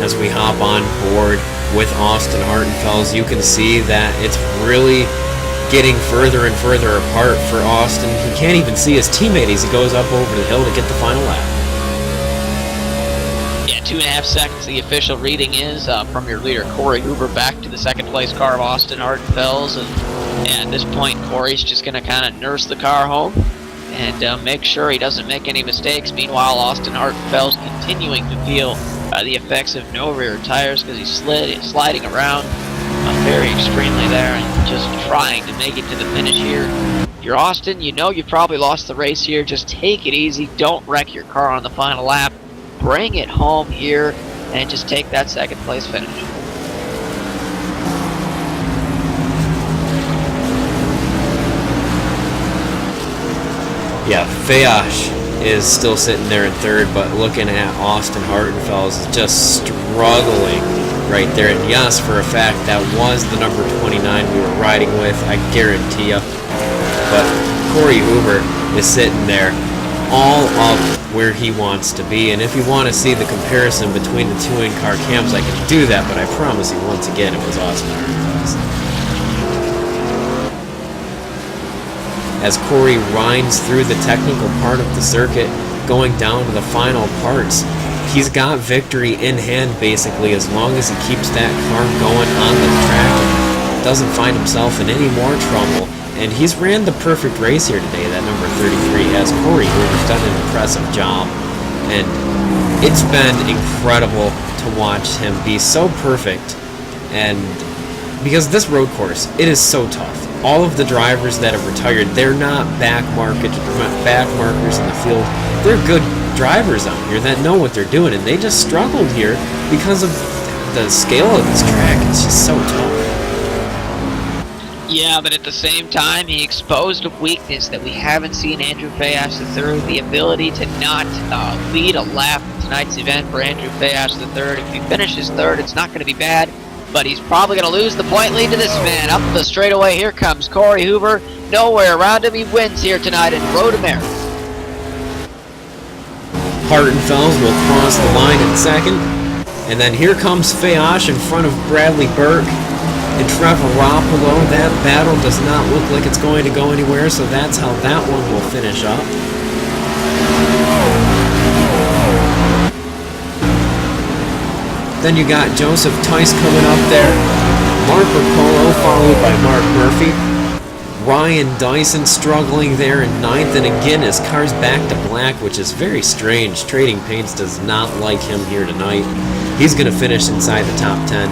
S1: As we hop on board with Austin Hartenfels, you can see that it's really getting further and further apart for Austin. He can't even see his teammate as he goes up over the hill to get the final lap.
S2: 2.5 seconds the official reading is from your leader Corey Hoover back to the second place car of Austin Hartenfels, and at this point Corey's just going to kind of nurse the car home and make sure he doesn't make any mistakes. Meanwhile, Austin Hartenfels continuing to feel the effects of no rear tires because he's sliding around very extremely there and just trying to make it to the finish here. If you're Austin, you've probably lost the race here. Just take it easy, don't wreck your car on the final lap. Bring it home here and just take that second place finish.
S1: Yeah, Fayash is still sitting there in third, but looking at Austin Hartenfels is just struggling right there. And yes, for a fact, that was the number 29 we were riding with, I guarantee you. But Corey Hoover is sitting there all up where he wants to be, and if you want to see the comparison between the 2 in-car cams, I can do that, but I promise you, once again, it was Austin Hartenfels. As Corey winds through the technical part of the circuit, going down to the final parts, he's got victory in hand, basically, as long as he keeps that car going on the track and doesn't find himself in any more trouble. And he's ran the perfect race here today, that number 33, as Corey Hoover's done an impressive job. And it's been incredible to watch him be so perfect. And because this road course, it is so tough. All of the drivers that have retired, they're not back markers in the field. They're good drivers out here that know what they're doing, and they just struggled here because of the scale of this track. It's just so tough.
S2: Yeah, but at the same time, he exposed a weakness that we haven't seen Andrew Fayash III, the ability to not lead a lap in tonight's event for Andrew Fayash III. If he finishes third, it's not going to be bad, but he's probably going to lose the point lead to this man. Up the straightaway, here comes Corey Hoover. Nowhere around him, he wins here tonight in Road America.
S1: Hartenfels will cross the line in second, and then here comes Fayash in front of Bradley Burke and Trevor Roppolo. That battle does not look like it's going to go anywhere, so that's how that one will finish up. Then you got Joseph Tice coming up there, Mark Rapolo followed by Mark Murphy, Ryan Dyson struggling there in ninth, and again his car's back to black, which is very strange. Trading Paints does not like him here tonight. He's going to finish inside the top 10,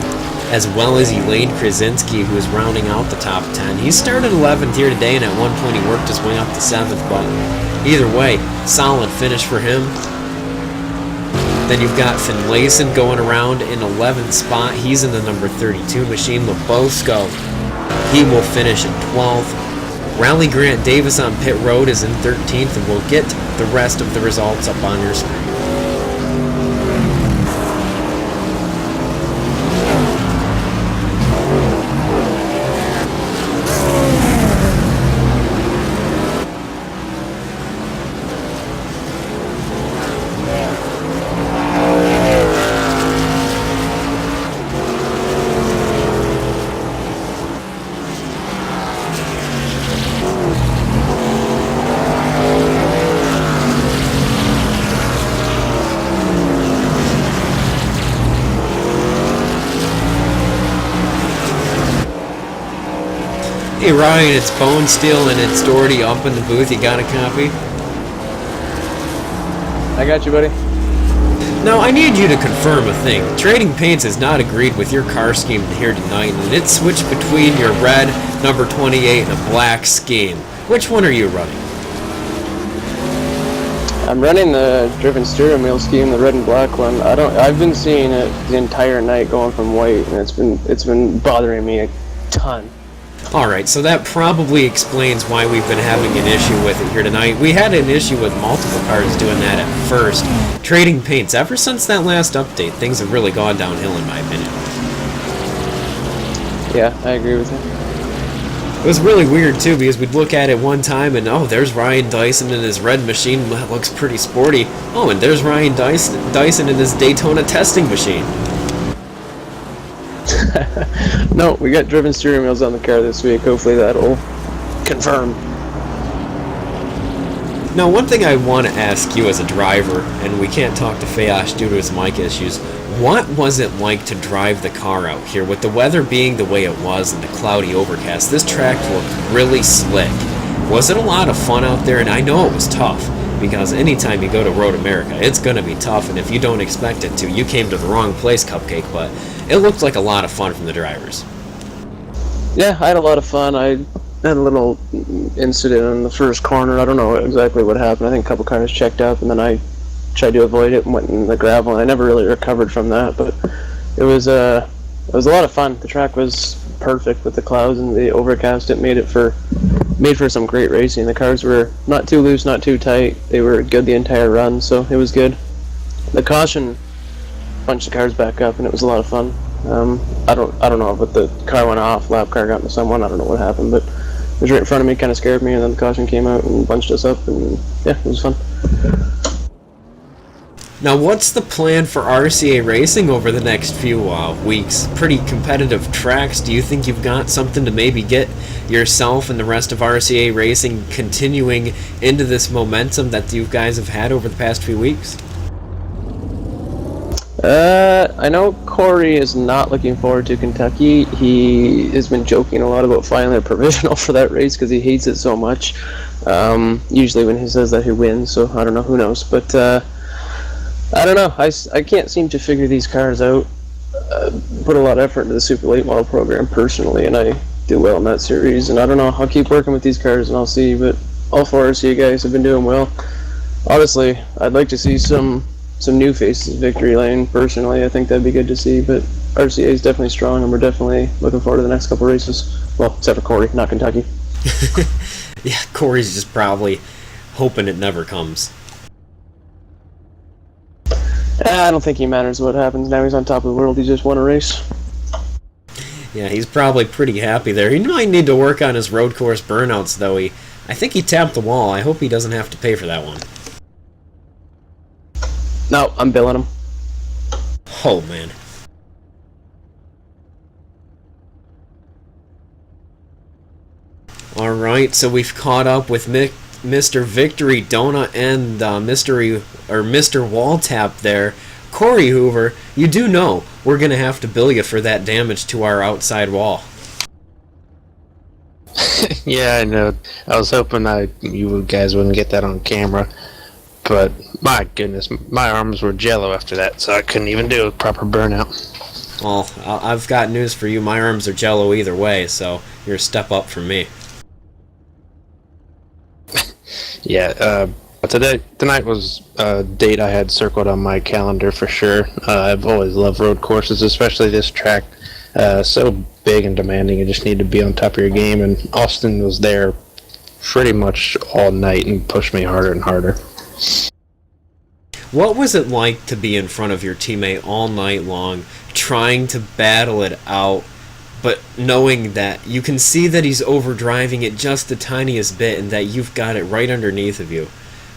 S1: as well as Elaine Krasinski, who is rounding out the top 10. He started 11th here today, and at one point he worked his way up to 7th, but either way, solid finish for him. Then you've got Finlayson going around in 11th spot. He's in the number 32 machine. Lebowsko, he will finish in 12th. Rally Grant Davis on pit road is in 13th, and we'll get the rest of the results up on your screen. Hey Ryan, it's Bone Steel and it's Doherty up in the booth. You got a copy?
S3: I got you, buddy.
S1: Now, I need you to confirm a thing. Trading Paints has not agreed with your car scheme here tonight, and it switched between your red number 28 and a black scheme. Which one are you running?
S3: I'm running the driven steering wheel scheme, the red and black one. I've been seeing it the entire night going from white, and it's been bothering me a ton.
S1: Alright, so that probably explains why we've been having an issue with it here tonight. We had an issue with multiple cars doing that at first. Trading Paints, ever since that last update, things have really gone downhill in my opinion.
S3: Yeah, I agree with you.
S1: It was really weird too, because we'd look at it one time and, oh, there's Ryan Dyson in his red machine, that looks pretty sporty. Oh, and there's Ryan Dyson in his Daytona testing machine.
S3: No, we got driven steering wheels on the car this week. Hopefully that'll confirm.
S1: Now, one thing I want to ask you as a driver, and we can't talk to Fayosh due to his mic issues, what was it like to drive the car out here? With the weather being the way it was and the cloudy overcast, this track looked really slick. Was it a lot of fun out there? And I know it was tough, because anytime you go to Road America, it's going to be tough, and if you don't expect it to, you came to the wrong place, Cupcake, but it looked like a lot of fun from the drivers.
S3: Yeah, I had a lot of fun. I had a little incident in the first corner. I don't know exactly what happened. I think a couple cars checked up, and then I tried to avoid it and went in the gravel, and I never really recovered from that, but it was a lot of fun. The track was perfect with the clouds and the overcast. It made for some great racing. The cars were not too loose, not too tight. They were good the entire run, so it was good. The caution punched the cars back up, and it was a lot of fun. I don't know, but the car went off. Lap car got into someone. I don't know what happened, but it was right in front of me, kind of scared me, and then the caution came out and bunched us up, and yeah, it was fun.
S1: Now, what's the plan for RCA Racing over the next few weeks? Pretty competitive tracks. Do you think you've got something to maybe get yourself and the rest of RCA Racing continuing into this momentum that you guys have had over the past few weeks?
S3: I know Corey is not looking forward to Kentucky. He has been joking a lot about filing a provisional for that race because he hates it so much. Usually when he says that, he wins, so I don't know, who knows. But I don't know. I can't seem to figure these cars out. Put a lot of effort into the Super Late Model program personally, and I do well in that series. And I don't know. I'll keep working with these cars, and I'll see. But all four RCA guys have been doing well. Honestly, I'd like to see some new faces in victory lane. Personally, I think that'd be good to see. But RCA is definitely strong, and we're definitely looking forward to the next couple races. Well, except for Corey, not Kentucky.
S1: Yeah, Corey's just probably hoping it never comes.
S3: I don't think he matters what happens. Now he's on top of the world. He just won a race.
S1: Yeah, he's probably pretty happy there. He might need to work on his road course burnouts, though. I think he tapped the wall. I hope he doesn't have to pay for that one.
S3: No, I'm billing him.
S1: Oh, man. Alright, so we've caught up with Mr. Victory Donut and Mr. Walltap there. Corey Hoover, you do know we're going to have to bill you for that damage to our outside wall.
S4: Yeah, I know. I was hoping you guys wouldn't get that on camera. but my goodness, my arms were jello after that, so I couldn't even do a proper burnout.
S1: Well, I've got news for you. My arms are jello either way, so you're a step up from me.
S4: Yeah, tonight was a date I had circled on my calendar for sure. I've always loved road courses, especially this track. So big and demanding, you just need to be on top of your game, and Austin was there pretty much all night and pushed me harder and harder.
S1: What was it like to be in front of your teammate all night long, trying to battle it out, but knowing that you can see that he's overdriving it just the tiniest bit and that you've got it right underneath of you?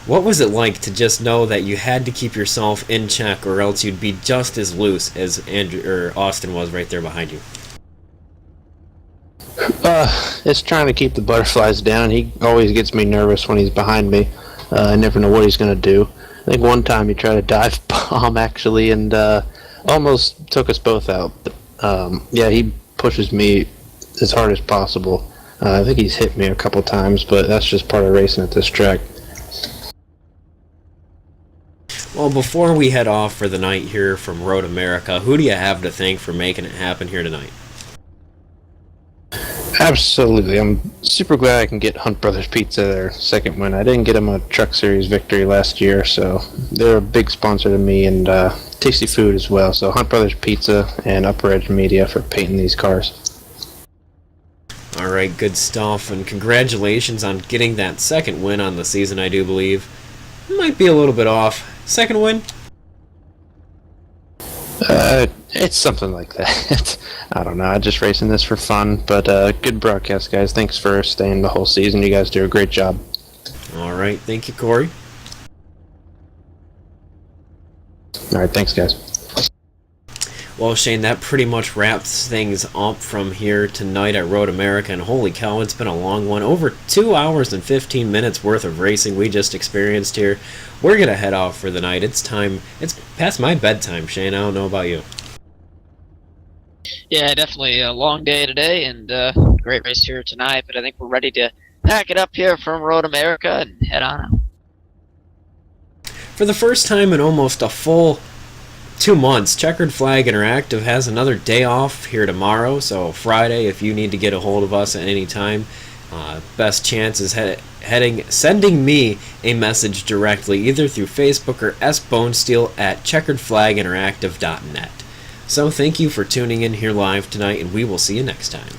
S1: What was it like to just know that you had to keep yourself in check or else you'd be just as loose as Austin was right there behind you?
S4: It's trying to keep the butterflies down. He always gets me nervous when he's behind me. I never know what he's going to do. I think one time he tried to dive bomb, actually, and almost took us both out. Yeah, he pushes me as hard as possible. I think he's hit me a couple times, but that's just part of racing at this track.
S1: Well, before we head off for the night here from Road America, who do you have to thank for making it happen here tonight?
S4: Absolutely. I'm super glad I can get Hunt Brothers Pizza their second win. I didn't get them a Truck Series victory last year, so they're a big sponsor to me, and tasty food as well. So Hunt Brothers Pizza and UpperEdge Media for painting these cars.
S1: All right, good stuff, and congratulations on getting that second win on the season, I do believe. Might be a little bit off. Second win?
S4: It's something like that. I don't know. I'm just racing this for fun, but good broadcast, guys. Thanks for staying the whole season. You guys do a great job.
S1: All right, thank you, Corey.
S4: All right, thanks, guys.
S1: Well, Shane, that pretty much wraps things up from here tonight at Road America, and holy cow, it's been a long one. Over 2 hours and 15 minutes worth of racing we just experienced here. We're going to head off for the night. It's time. It's past my bedtime, Shane. I don't know about you.
S2: Yeah, definitely a long day today, and great race here tonight, but I think we're ready to pack it up here from Road America and head on out.
S1: For the first time in almost a full 2 months, Checkered Flag Interactive has another day off here tomorrow, so Friday, if you need to get a hold of us at any time, best chance is sending me a message directly, either through Facebook or sbonesteel at checkeredflaginteractive.net. So thank you for tuning in here live tonight, and we will see you next time.